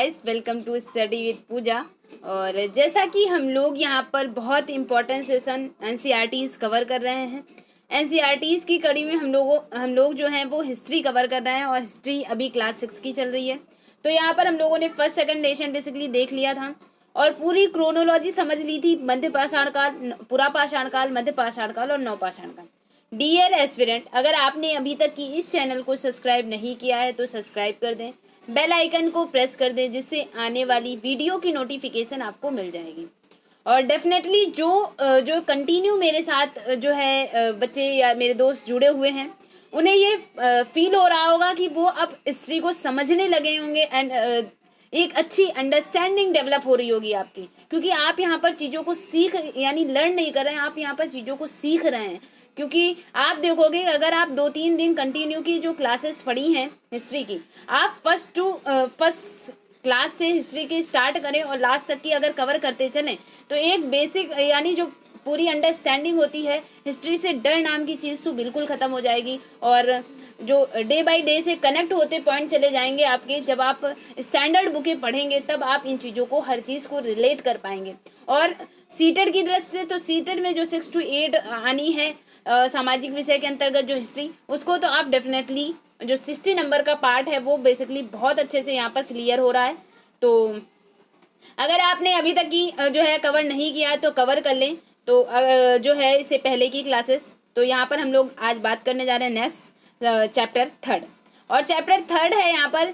Guys, welcome to study with Pooja. और जैसा कि हम लोग यहाँ पर बहुत इम्पोर्टेंट सेशन एनसीईआरटीज कवर कर रहे हैं। एनसीईआरटीज की कड़ी में हम लोग जो हैं वो हिस्ट्री कवर कर रहे हैं और हिस्ट्री अभी क्लास 6 की चल रही है। तो यहाँ पर हम लोगों ने फर्स्ट सेकंड लेशन बेसिकली देख लिया था और पूरी क्रोनोलॉजी समझ ली थी। मध्य पाषाण काल, पुरा पाषाण काल, मध्य पाषाण काल और नवपाषाण काल। डियर एस्पिरेंट, अगर आपने अभी तक की इस चैनल को सब्सक्राइब नहीं किया है तो सब्सक्राइब कर दें, बेल आइकन को प्रेस कर दें, जिससे आने वाली वीडियो की नोटिफिकेशन आपको मिल जाएगी। और डेफिनेटली जो कंटिन्यू मेरे साथ जो है बच्चे या मेरे दोस्त जुड़े हुए हैं, उन्हें ये फील हो रहा होगा कि वो अब हिस्ट्री को समझने लगे होंगे एंड एक अच्छी अंडरस्टैंडिंग डेवलप हो रही होगी आपकी, क्योंकि आप यहाँ पर चीज़ों को सीख यानी लर्न नहीं कर रहे हैं, आप यहाँ पर चीज़ों को सीख रहे हैं। क्योंकि आप देखोगे, अगर आप 2-3 दिन कंटिन्यू की जो क्लासेस पढ़ी हैं हिस्ट्री की, आप फर्स्ट क्लास से हिस्ट्री की स्टार्ट करें और लास्ट तक की अगर कवर करते चलें तो एक बेसिक यानी जो पूरी अंडरस्टैंडिंग होती है हिस्ट्री से, डर नाम की चीज़ तो बिल्कुल ख़त्म हो जाएगी। और जो डे बाय डे से कनेक्ट होते पॉइंट चले जाएंगे आपके, जब आप स्टैंडर्ड बुकें पढ़ेंगे तब आप इन चीज़ों को, हर चीज़ को रिलेट कर पाएंगे। और सीटेड की दृष्टि से तो सीटेड में जो 6 to 8 आनी है सामाजिक विषय के अंतर्गत जो हिस्ट्री, उसको तो आप डेफिनेटली जो 60 नंबर का पार्ट है वो बेसिकली बहुत अच्छे से यहाँ पर क्लियर हो रहा है। तो अगर आपने अभी तक की जो है कवर नहीं किया है तो कवर कर लें। तो जो है इससे पहले की क्लासेस, तो यहाँ पर हम लोग आज बात करने जा रहे हैं नेक्स्ट चैप्टर 3। और चैप्टर 3 है यहाँ पर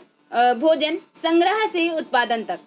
भोजन संग्रह से उत्पादन तक।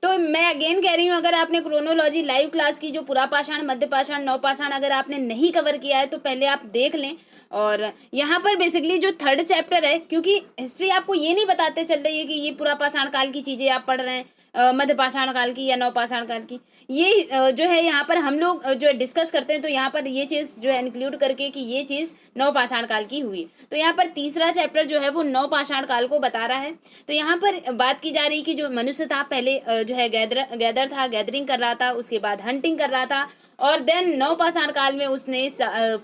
तो मैं अगेन कह रही हूँ, अगर आपने क्रोनोलॉजी लाइव क्लास की जो पुरा पाषाण, मध्य पाषाण, नवपाषाण अगर आपने नहीं कवर किया है तो पहले आप देख लें। और यहाँ पर बेसिकली जो 3rd चैप्टर है, क्योंकि हिस्ट्री आपको ये नहीं बताते चल रही है कि ये पुरा पाषाण काल की चीज़ें आप पढ़ रहे हैं, मध्य पाषाण काल की या नवपाषाण काल की। ये जो है यहाँ पर हम लोग जो डिस्कस करते हैं तो यहाँ पर ये चीज़ जो है इंक्लूड करके कि ये चीज़ नवपाषाण काल की हुई। तो यहाँ पर तीसरा चैप्टर जो है वो नवपाषाण काल को बता रहा है। तो यहाँ पर बात की जा रही कि जो मनुष्य था पहले जो है गैदर था, गैदरिंग कर रहा था, उसके बाद हंटिंग कर रहा था, और देन नवपाषाण काल में उसने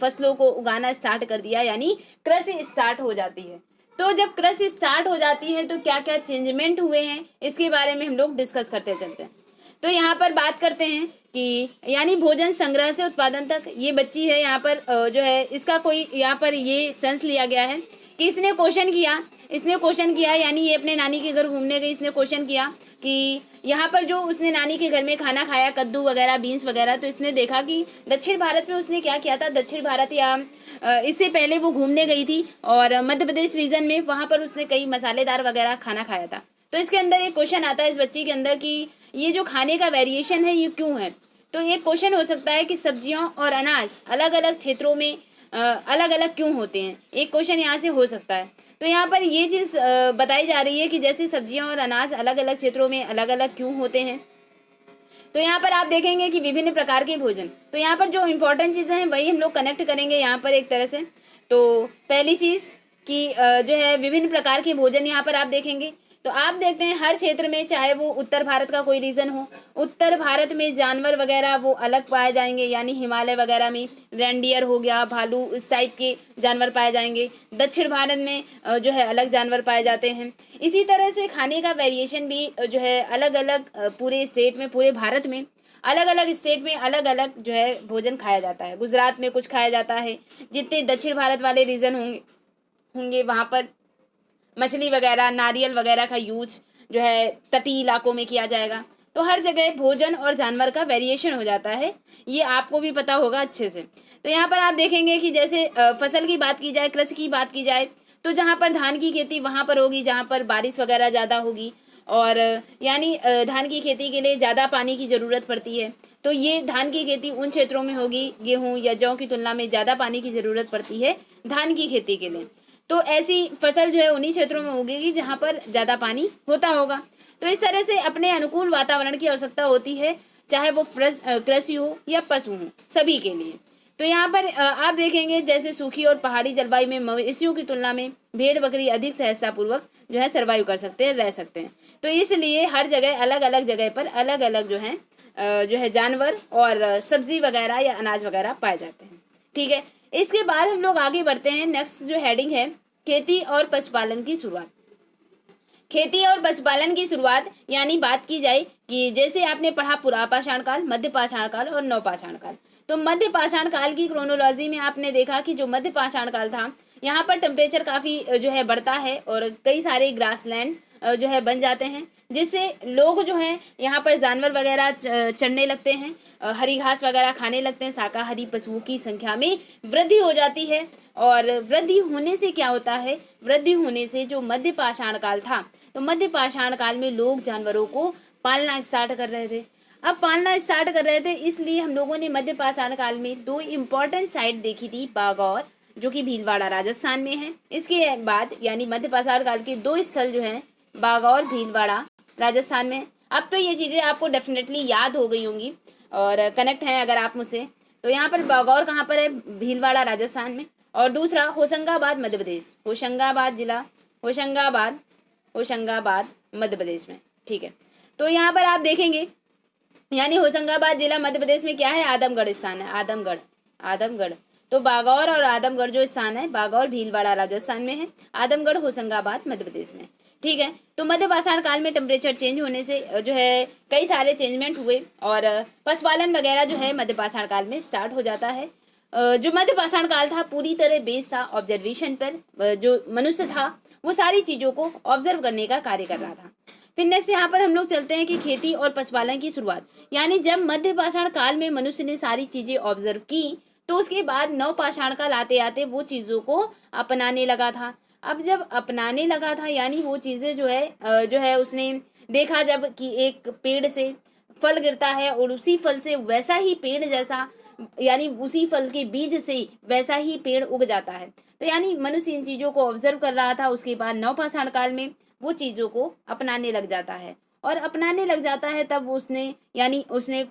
फसलों को उगाना स्टार्ट कर दिया, यानी कृषि स्टार्ट हो जाती है। तो जब कृषि स्टार्ट हो जाती है तो क्या क्या चेंजमेंट हुए हैं इसके बारे में हम लोग डिस्कस करते चलते हैं। तो यहाँ पर बात करते हैं कि यानी भोजन संग्रह से उत्पादन तक। ये बच्ची है यहाँ पर जो है इसका कोई यहाँ पर ये सेंस लिया गया है कि इसने क्वेश्चन किया यानी ये अपने नानी के घर घूमने गई, इसने क्वेश्चन किया कि यहाँ पर जो उसने नानी के घर में खाना खाया, कद्दू वगैरह, बीन्स वगैरह, तो इसने देखा कि दक्षिण भारत में उसने क्या किया था। दक्षिण भारत या इससे पहले वो घूमने गई थी और मध्य प्रदेश रीजन में, वहाँ पर उसने कई मसालेदार वगैरह खाना खाया था। तो इसके अंदर एक क्वेश्चन आता है इस बच्ची के अंदर कि ये जो खाने का वेरिएशन है ये क्यों है। तो एक क्वेश्चन हो सकता है कि सब्जियों और अनाज अलग अलग क्षेत्रों में अलग अलग क्यों होते हैं, एक क्वेश्चन यहाँ से हो सकता है। तो यहाँ पर ये चीज़ बताई जा रही है कि जैसे सब्जियां और अनाज अलग अलग क्षेत्रों में अलग अलग क्यों होते हैं। तो यहाँ पर आप देखेंगे कि विभिन्न प्रकार के भोजन, तो यहाँ पर जो इम्पोर्टेंट चीज़ें हैं वही हम लोग कनेक्ट करेंगे यहाँ पर एक तरह से। तो पहली चीज़ कि जो है विभिन्न प्रकार के भोजन यहाँ पर आप देखेंगे। तो आप देखते हैं हर क्षेत्र में, चाहे वो उत्तर भारत का कोई रीजन हो, उत्तर भारत में जानवर वगैरह वो अलग पाए जाएंगे, यानी हिमालय वगैरह में रेंडियर हो गया, भालू, इस टाइप के जानवर पाए जाएंगे। दक्षिण भारत में जो है अलग जानवर पाए जाते हैं। इसी तरह से खाने का वेरिएशन भी जो है अलग अलग पूरे स्टेट में, पूरे भारत में अलग अलग स्टेट में अलग अलग जो है भोजन खाया जाता है। गुजरात में कुछ खाया जाता है, जितने दक्षिण भारत वाले रीजन होंगे वहाँ पर मछली वगैरह, नारियल वगैरह का यूज जो है तटीय इलाकों में किया जाएगा। तो हर जगह भोजन और जानवर का वेरिएशन हो जाता है, ये आपको भी पता होगा अच्छे से। तो यहाँ पर आप देखेंगे कि जैसे फसल की बात की जाए, कृषि की बात की जाए, तो जहाँ पर धान की खेती वहाँ पर होगी जहाँ पर बारिश वगैरह ज़्यादा होगी, और यानी धान की खेती के लिए ज़्यादा पानी की ज़रूरत पड़ती है। तो ये धान की खेती उन क्षेत्रों में होगी, गेहूँ या जौ की तुलना में ज़्यादा पानी की ज़रूरत पड़ती है धान की खेती के लिए। तो ऐसी फसल जो है उन्हीं क्षेत्रों में उगेगी जहाँ पर ज़्यादा पानी होता होगा। तो इस तरह से अपने अनुकूल वातावरण की आवश्यकता होती है, चाहे वो कृषि हो या पशु हो, सभी के लिए। तो यहाँ पर आप देखेंगे जैसे सूखी और पहाड़ी जलवायु में मवेशियों की तुलना में भेड़ बकरी अधिक सहजतापूर्वक जो है सर्वाइव कर सकते हैं, रह सकते हैं। तो इसलिए हर जगह अलग अलग जगह पर अलग अलग जो है जानवर और सब्जी वगैरह या अनाज वगैरह पाए जाते हैं। ठीक है, इसके बाद हम लोग आगे बढ़ते हैं। नेक्स्ट जो हेडिंग है खेती और पशुपालन की शुरुआत। खेती और पशुपालन की शुरुआत यानी बात की जाए कि जैसे आपने पढ़ा पुरापाषाण काल, मध्य पाषाण काल और नवपाषाण काल। तो मध्य पाषाण काल की क्रोनोलॉजी में आपने देखा कि जो मध्य पाषाण काल था, यहाँ पर टेम्परेचर काफ़ी जो है बढ़ता है और कई सारे ग्रासलैंड जो है बन जाते हैं, जिससे लोग जो है यहाँ पर जानवर वगैरह चढ़ने लगते हैं, हरी घास वगैरह खाने लगते हैं, शाकाहारी पशुओं की संख्या में वृद्धि हो जाती है। और वृद्धि होने से क्या होता है, वृद्धि होने से जो मध्य पाषाण काल था, तो मध्य पाषाण काल में लोग जानवरों को पालना स्टार्ट कर रहे थे। अब पालना स्टार्ट कर रहे थे, इसलिए हम लोगों ने मध्य पाषाण काल में दो इम्पोर्टेंट साइट देखी थी, बागौर जो कि भीलवाड़ा राजस्थान में है। इसके बाद यानी मध्य पाषाण काल के दो स्थल जो हैं, बागौर भीलवाड़ा राजस्थान में। अब तो ये चीज़ें आपको डेफिनेटली याद हो गई होंगी और कनेक्ट हैं अगर आप मुझसे। तो यहाँ पर बागौर कहाँ पर है, भीलवाड़ा राजस्थान में। और दूसरा होशंगाबाद मध्य प्रदेश, होशंगाबाद जिला, होशंगाबाद मध्य प्रदेश में, ठीक है। तो यहाँ पर आप देखेंगे यानी होशंगाबाद जिला मध्य प्रदेश में क्या है, आदमगढ़ स्थान है, आदमगढ़। तो बागौर और आदमगढ़ जो स्थान है, बागौर भीलवाड़ा राजस्थान में है, आदमगढ़ होशंगाबाद मध्य प्रदेश में, ठीक है। तो मध्य पाषाण काल में टेम्परेचर चेंज होने से जो है कई सारे चेंजमेंट हुए और पशुपालन वगैरह जो है मध्य पाषाण काल में स्टार्ट हो जाता है। जो मध्य पाषाण काल था पूरी तरह बेस्ड था ऑब्जर्वेशन पर। जो मनुष्य था वो सारी चीज़ों को ऑब्जर्व करने का कार्य कर रहा था। फिर नेक्स्ट यहाँ पर हम लोग चलते हैं कि खेती और पशुपालन की शुरुआत, यानी जब मध्य पाषाण काल में मनुष्य ने सारी चीज़ें ऑब्जर्व की तो उसके बाद नव पाषाण काल आते आते वो चीज़ों को अपनाने लगा था। अब जब अपनाने लगा था यानी वो चीज़ें जो है उसने देखा जब कि एक पेड़ से फल गिरता है और उसी फल से वैसा ही पेड़ जैसा, यानी उसी फल के बीज से वैसा ही पेड़ उग जाता है। तो यानी मनुष्य इन चीज़ों को ऑब्जर्व कर रहा था। उसके बाद नवपाषाण काल में वो चीज़ों को अपनाने लग जाता है और अपनाने लग जाता है तब उसने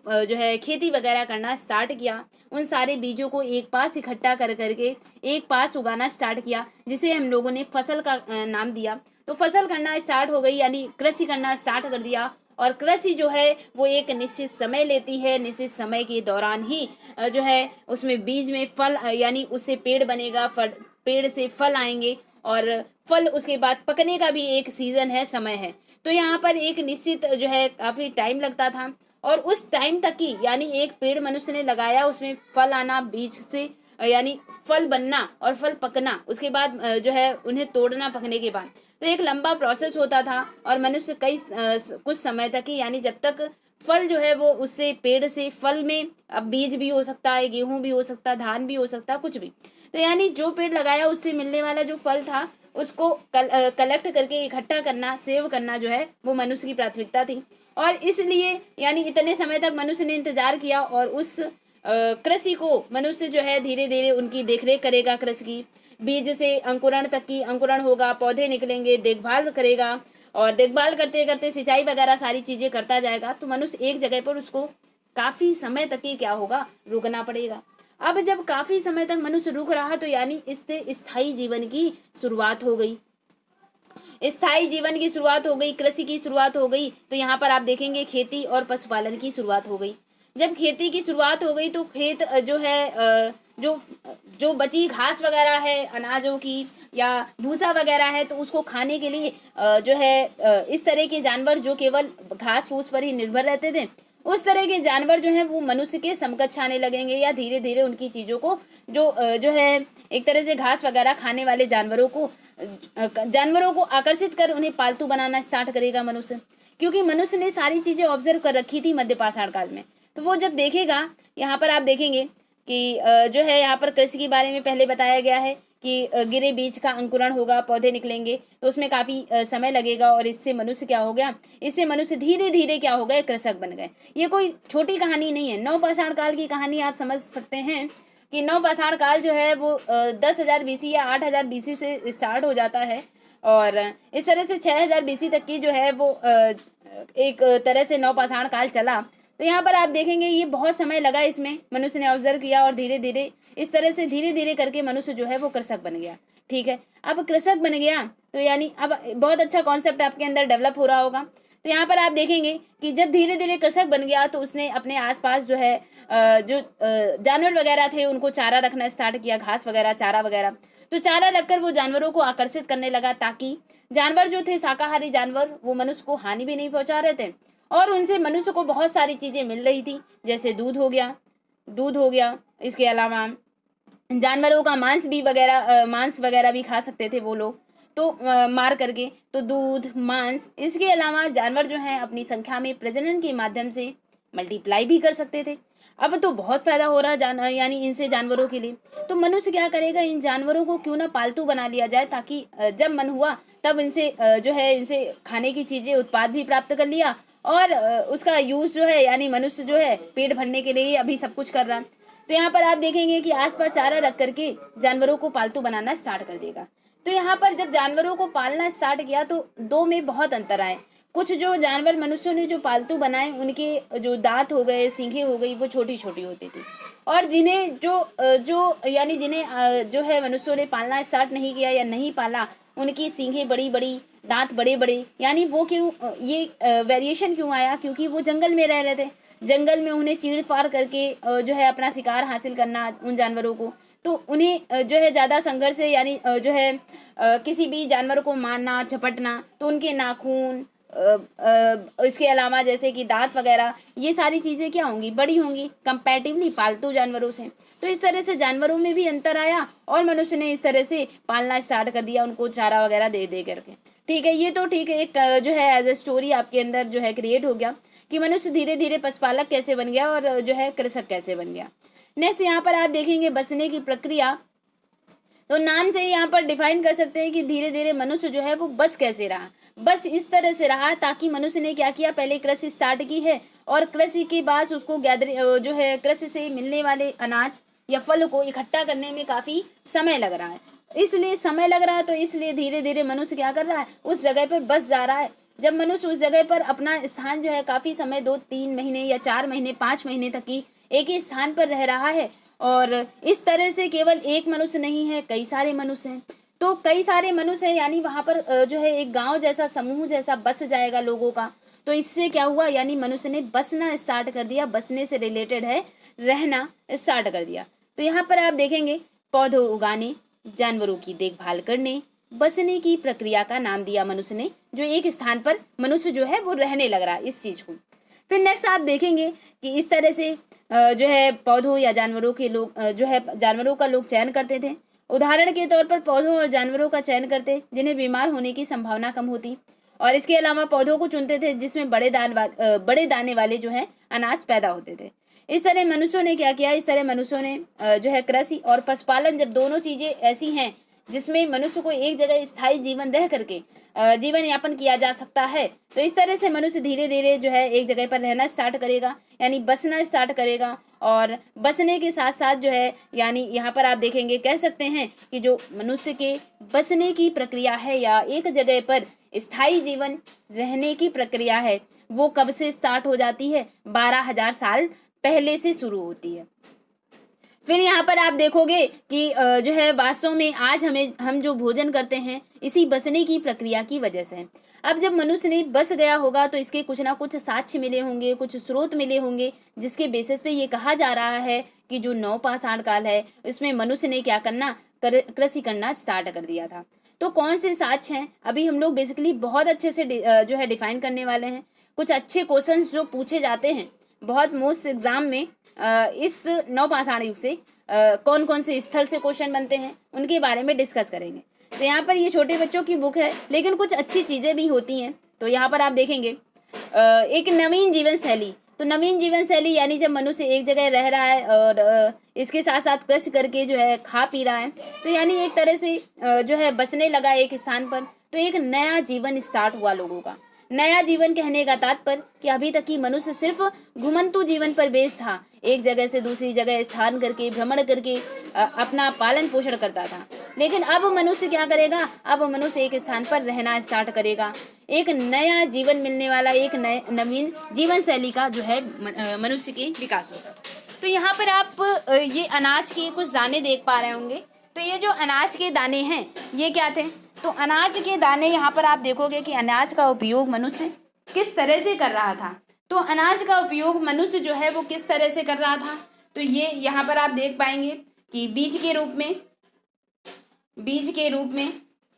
जो है खेती वगैरह करना स्टार्ट किया। उन सारे बीजों को एक पास इकट्ठा कर करके एक पास उगाना स्टार्ट किया, जिसे हम लोगों ने फसल का नाम दिया। तो फसल करना स्टार्ट हो गई, यानी कृषि करना स्टार्ट कर दिया। और कृषि जो है वो एक निश्चित समय लेती है, निश्चित समय के दौरान ही जो है उसमें बीज में फल यानी उससे पेड़ बनेगा, पेड़ से फल आएंगे और फल उसके बाद पकने का भी एक सीजन है, समय है। तो यहाँ पर एक निश्चित जो है काफ़ी टाइम लगता था और उस टाइम तक की यानी एक पेड़ मनुष्य ने लगाया, उसमें फल आना बीज से यानी फल बनना और फल पकना, उसके बाद जो है उन्हें तोड़ना पकने के बाद, तो एक लंबा प्रोसेस होता था। और मनुष्य कुछ समय तक ही यानी जब तक फल जो है वो उससे पेड़ से फल में, अब बीज भी हो सकता है, गेहूं भी हो सकता है, धान भी हो सकता है, कुछ भी। तो यानी जो पेड़ लगाया उससे मिलने वाला जो फल था उसको कलेक्ट करके इकट्ठा करना, सेव करना जो है वो मनुष्य की प्राथमिकता थी। और इसलिए यानी इतने समय तक मनुष्य ने इंतजार किया और उस कृषि को मनुष्य जो है धीरे धीरे उनकी देखरेख करेगा। कृषि की बीज से अंकुरण तक की, अंकुरण होगा, पौधे निकलेंगे, देखभाल करेगा और देखभाल करते करते सिंचाई वगैरह सारी चीज़ें करता जाएगा। तो मनुष्य एक जगह पर उसको काफ़ी समय तक ही क्या होगा, रुकना पड़ेगा। अब जब काफ़ी समय तक मनुष्य रुक रहा तो यानी इससे स्थायी जीवन की शुरुआत हो गई, स्थायी जीवन की शुरुआत हो गई, कृषि की शुरुआत हो गई। तो यहाँ पर आप देखेंगे खेती और पशुपालन की शुरुआत हो गई। जब खेती की शुरुआत हो गई तो खेत जो है जो बची घास वगैरह है अनाजों की या भूसा वगैरह है, तो उसको खाने के लिए जो है इस तरह के जानवर जो केवल घास फूस पर ही निर्भर रहते थे, उस तरह के जानवर जो हैं वो मनुष्य के समकक्ष आने लगेंगे या धीरे धीरे उनकी चीज़ों को जो है एक तरह से घास वगैरह खाने वाले जानवरों को आकर्षित कर उन्हें पालतू बनाना स्टार्ट करेगा मनुष्य। क्योंकि मनुष्य ने सारी चीज़ें ऑब्जर्व कर रखी थी मध्य पाषाण काल में। तो वो जब देखेगा, यहाँ पर आप देखेंगे कि जो है यहाँ पर कृषि के बारे में पहले बताया गया है कि गिरे बीज का अंकुरण होगा, पौधे निकलेंगे, तो उसमें काफ़ी समय लगेगा। और इससे मनुष्य क्या हो गया, इससे मनुष्य धीरे धीरे क्या हो गए, कृषक बन गए। ये कोई छोटी कहानी नहीं है, नवपाषाण काल की कहानी आप समझ सकते हैं कि नवपाषाण काल जो है वो 10,000 BC या 8,000 BC से स्टार्ट हो जाता है और इस तरह से 6,000 BC तक की जो है वो एक तरह से नवपाषाण काल चला। तो यहाँ पर आप देखेंगे ये बहुत समय लगा, इसमें मनुष्य ने ऑब्जर्व किया और धीरे धीरे इस तरह से धीरे धीरे करके मनुष्य जो है वो कृषक बन गया। ठीक है, अब कृषक बन गया तो यानी अब बहुत अच्छा कॉन्सेप्ट आपके अंदर डेवलप हो रहा होगा। तो यहाँ पर आप देखेंगे कि जब धीरे धीरे कृषक बन गया तो उसने अपने आसपास जो है जो जानवर वगैरह थे उनको चारा रखना स्टार्ट किया, घास वगैरह, चारा वगैरह। तो चारा रखकर वो जानवरों को आकर्षित करने लगा ताकि जानवर जो थे शाकाहारी जानवर, वो मनुष्य को हानि भी नहीं पहुंचा रहे थे और उनसे मनुष्य को बहुत सारी चीजें मिल रही थी, जैसे दूध हो गया। इसके अलावा जानवरों का मांस वगैरह भी खा सकते थे वो लोग, तो मार करके, तो दूध, मांस। इसके अलावा जानवर जो है अपनी संख्या में प्रजनन के माध्यम से मल्टीप्लाई भी कर सकते थे। अब तो बहुत फायदा हो रहा है यानी इनसे जानवरों के लिए। तो मनुष्य क्या करेगा, इन जानवरों को क्यों ना पालतू बना लिया जाए, ताकि जब मन हुआ तब इनसे खाने की चीजें, उत्पाद भी प्राप्त कर लिया और उसका यूज जो है यानी मनुष्य जो है पेट भरने के लिए अभी सब कुछ कर रहा है। तो यहाँ पर आप देखेंगे कि आसपास चारा रख करके जानवरों को पालतू बनाना स्टार्ट कर देगा। तो यहाँ पर जब जानवरों को पालना स्टार्ट किया तो दो में बहुत अंतर आए। कुछ जो जानवर मनुष्यों ने जो पालतू बनाए, उनके जो दांत हो गए, सींगें हो गई, वो छोटी छोटी होती थी। और जिन्हें जो है मनुष्यों ने पालना स्टार्ट नहीं किया या नहीं पाला, उनकी सींगें बड़ी बड़ी, दांत बड़े बड़े। यानी वो क्यों, ये वेरिएशन क्यों आया, क्योंकि वो जंगल में रह रहे थे। जंगल में उन्हें चीड़ फाड़ करके जो है अपना शिकार हासिल करना उन जानवरों को, तो उन्हें जो है ज़्यादा संघर्ष से यानी जो है किसी भी जानवर को मारना, झपटना, तो उनके नाखून, इसके अलावा जैसे कि दांत वगैरह, ये सारी चीज़ें क्या होंगी, बड़ी होंगी कंपैरेटिवली पालतू जानवरों से। तो इस तरह से जानवरों में भी अंतर आया और मनुष्य ने इस तरह से पालना स्टार्ट कर दिया, उनको चारा वगैरह दे दे करके। ठीक है, ये तो ठीक है, एक जो है एज ए स्टोरी आपके अंदर जो है क्रिएट हो गया कि मनुष्य धीरे धीरे पशुपालक कैसे बन गया और जो है कृषक कैसे बन गया। नेक्स्ट यहाँ पर आप देखेंगे बसने की प्रक्रिया। तो नाम से यहाँ पर डिफाइन कर सकते हैं कि धीरे धीरे मनुष्य जो है वो बस कैसे रहा। बस इस तरह से रहा ताकि मनुष्य ने क्या किया, पहले कृषि स्टार्ट की है और कृषि के बाद उसको जो है कृषि से मिलने वाले अनाज या फल को इकट्ठा करने में काफ़ी समय लग रहा है। इसलिए समय लग रहा है, तो इसलिए धीरे धीरे मनुष्य क्या कर रहा है, उस जगह पर बस जा रहा है। जब मनुष्य उस जगह पर अपना स्थान जो है काफ़ी समय, 2-3 महीने या 4 महीने, 5 महीने तक की एक ही स्थान पर रह रहा है, और इस तरह से केवल एक मनुष्य नहीं है, कई सारे मनुष्य हैं। तो कई सारे मनुष्य हैं, यानी वहाँ पर जो है एक गांव जैसा, समूह जैसा बस जाएगा लोगों का। तो इससे क्या हुआ, यानी मनुष्य ने बसना स्टार्ट कर दिया, बसने से रिलेटेड है, रहना स्टार्ट कर दिया। तो यहाँ पर आप देखेंगे पौधों उगाने, जानवरों की देखभाल करने, बसने की प्रक्रिया का नाम दिया मनुष्य ने, जो एक स्थान पर मनुष्य जो है वो रहने लग रहा है इस चीज़ को। फिर नेक्स्ट आप देखेंगे कि इस तरह से जो है पौधों या जानवरों के लोग जो है जानवरों का लोग चयन करते थे। उदाहरण के तौर पर पौधों और जानवरों का चयन करते जिन्हें बीमार होने की संभावना कम होती, और इसके अलावा पौधों को चुनते थे जिसमें बड़े दाने वाले जो है अनाज पैदा होते थे। इस तरह मनुष्यों ने क्या किया, इस तरह मनुष्यों ने जो है कृषि और पशुपालन, जब दोनों चीज़ें ऐसी हैं जिसमें मनुष्य को एक जगह स्थायी जीवन रह करके जीवन यापन किया जा सकता है, तो इस तरह से मनुष्य धीरे धीरे जो है एक जगह पर रहना स्टार्ट करेगा, यानी बसना स्टार्ट करेगा। और बसने के साथ साथ जो है, यानी यहाँ पर आप देखेंगे, कह सकते हैं कि जो मनुष्य के बसने की प्रक्रिया है या एक जगह पर स्थायी जीवन रहने की प्रक्रिया है, वो कब से स्टार्ट हो जाती है, 12,000 साल पहले से शुरू होती है। फिर यहाँ पर आप देखोगे कि जो है वास्तव में आज हम जो भोजन करते हैं इसी बसने की प्रक्रिया की वजह से। अब जब मनुष्य ने बस गया होगा तो इसके कुछ ना कुछ साक्ष्य मिले होंगे, कुछ स्रोत मिले होंगे, जिसके बेसिस पे ये कहा जा रहा है कि जो नवपाषाण काल है इसमें मनुष्य ने क्या करना, कृषि करना स्टार्ट कर दिया था। तो कौन से साक्ष्य हैं, अभी हम लोग बेसिकली बहुत अच्छे से जो है डिफाइन करने वाले हैं। कुछ अच्छे क्वेश्चन जो पूछे जाते हैं बहुत मोस्ट एग्जाम में, इस नवपाषाण युग से कौन कौन से स्थल से क्वेश्चन बनते हैं उनके बारे में डिस्कस करेंगे। तो यहाँ पर ये छोटे बच्चों की बुक है, लेकिन कुछ अच्छी चीज़ें भी होती हैं। तो यहाँ पर आप देखेंगे एक नवीन जीवन शैली। तो नवीन जीवन शैली यानी जब मनुष्य एक जगह रह रहा है और इसके साथ साथ कृषि करके जो है खा पी रहा है, तो यानी एक तरह से जो है बसने लगा एक स्थान पर, तो एक नया जीवन स्टार्ट हुआ लोगों का। नया जीवन कहने का तात्पर्य कि अभी तक की मनुष्य सिर्फ घुमंतु जीवन पर बेस्ड था, एक जगह से दूसरी जगह स्थान करके भ्रमण करके अपना पालन पोषण करता था। लेकिन अब मनुष्य क्या करेगा, अब मनुष्य एक स्थान पर रहना स्टार्ट करेगा, एक नया जीवन मिलने वाला, एक नवीन जीवन शैली का जो है मनुष्य के विकास होगा। तो यहाँ पर आप ये अनाज के कुछ दाने देख पा रहे होंगे। तो ये जो अनाज के दाने हैं ये क्या थे, तो अनाज के दाने, यहाँ पर आप देखोगे कि अनाज का उपयोग मनुष्य किस तरह से कर रहा था। तो अनाज का उपयोग मनुष्य जो है वो किस तरह से कर रहा था, तो ये यहाँ पर आप देख पाएंगे कि बीज के रूप में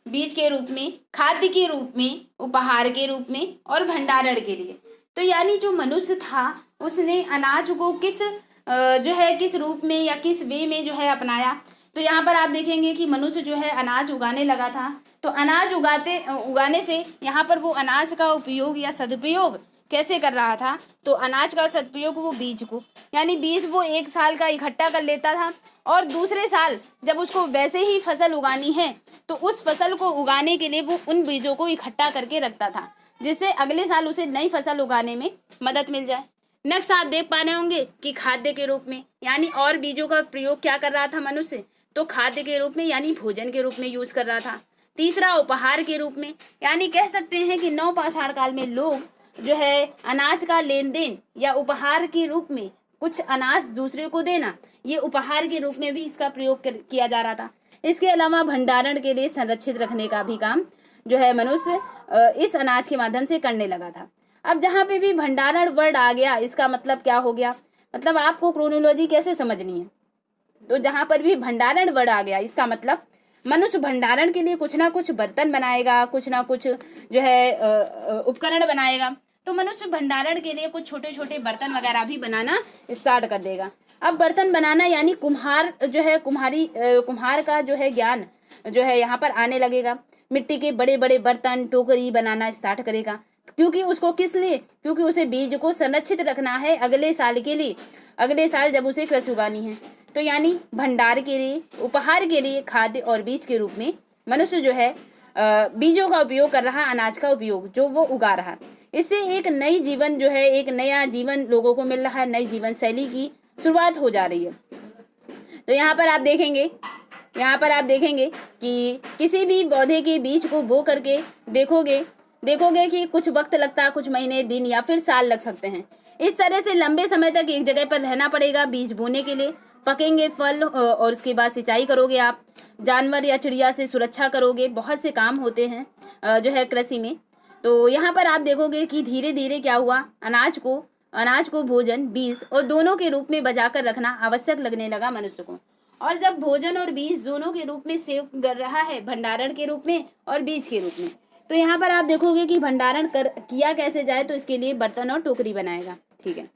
बीज के रूप में, खाद्य के रूप में, उपहार के रूप में और भंडारण के लिए। तो यानी जो मनुष्य था उसने अनाज को किस रूप में या किस वे में जो है अपनाया। तो यहाँ पर आप देखेंगे कि मनुष्य जो है अनाज उगाने लगा था। तो अनाज उगाने से यहाँ पर वो अनाज का उपयोग या सदुपयोग कैसे कर रहा था, तो अनाज का सदुपयोग वो बीज को, यानी बीज वो 1 साल का इकट्ठा कर लेता था और दूसरे साल जब उसको वैसे ही फसल उगानी है तो उस फसल को उगाने के लिए वो उन बीजों को इकट्ठा करके रखता था, जिससे अगले साल उसे नई फसल उगाने में मदद मिल जाए। नेक्स्ट आप देख पा रहे होंगे कि खाद्य के रूप में, यानी और बीजों का प्रयोग क्या कर रहा था मनुष्य, तो खाद्य के रूप में यानी भोजन के रूप में यूज कर रहा था। तीसरा उपहार के रूप में, यानी कह सकते हैं कि नवपाषाण काल में लोग जो है अनाज का लेन देन या उपहार के रूप में कुछ अनाज दूसरे को देना, ये उपहार के रूप में भी इसका प्रयोग किया जा रहा था। इसके अलावा भंडारण के लिए संरक्षित रखने का भी काम जो है मनुष्य इस अनाज के माध्यम से करने लगा था। अब जहाँ पे भी भंडारण वर्ड आ गया, इसका मतलब क्या हो गया, मतलब आपको क्रोनोलॉजी कैसे समझनी है, तो जहाँ पर भी भंडारण वर्ड आ गया इसका मतलब मनुष्य भंडारण के लिए कुछ ना कुछ बर्तन बनाएगा, कुछ ना कुछ जो है उपकरण बनाएगा। तो मनुष्य भंडारण के लिए कुछ छोटे छोटे बर्तन वगैरह भी बनाना स्टार्ट कर देगा। अब बर्तन बनाना यानी कुम्हार जो है कुम्हार का जो है ज्ञान जो है यहाँ पर आने लगेगा। मिट्टी के बड़े बड़े बर्तन टोकरी बनाना स्टार्ट करेगा, क्योंकि उसको किस लिए, क्योंकि उसे बीज को संरक्षित रखना है अगले साल के लिए, अगले साल जब उसे कृषि उगानी है। तो यानी भंडार के लिए, उपहार के लिए, खाद्य और बीज के रूप में मनुष्य जो है बीजों का उपयोग कर रहा, अनाज का उपयोग जो वो उगा रहा। इससे एक नई जीवन जो है, एक नया जीवन लोगों को मिल रहा है, नई जीवन शैली की शुरुआत हो जा रही है। तो यहाँ पर आप देखेंगे कि किसी भी पौधे के बीज को बो करके देखोगे कि कुछ वक्त लगता है, कुछ महीने, दिन या फिर साल लग सकते हैं। इस तरह से लंबे समय तक एक जगह पर रहना पड़ेगा बीज बोने के लिए। पकेंगे फल और उसके बाद सिंचाई करोगे, आप जानवर या चिड़िया से सुरक्षा करोगे, बहुत से काम होते हैं जो है कृषि में। तो यहाँ पर आप देखोगे कि धीरे धीरे क्या हुआ, अनाज को भोजन, बीज और दोनों के रूप में बचाकर रखना आवश्यक लगने लगा मनुष्य को। और जब भोजन और बीज दोनों के रूप में सेव कर रहा है, भंडारण के रूप में और बीज के रूप में, तो यहाँ पर आप देखोगे कि भंडारण किया कैसे जाए, तो इसके लिए बर्तन और टोकरी बनाएगा। ठीक है,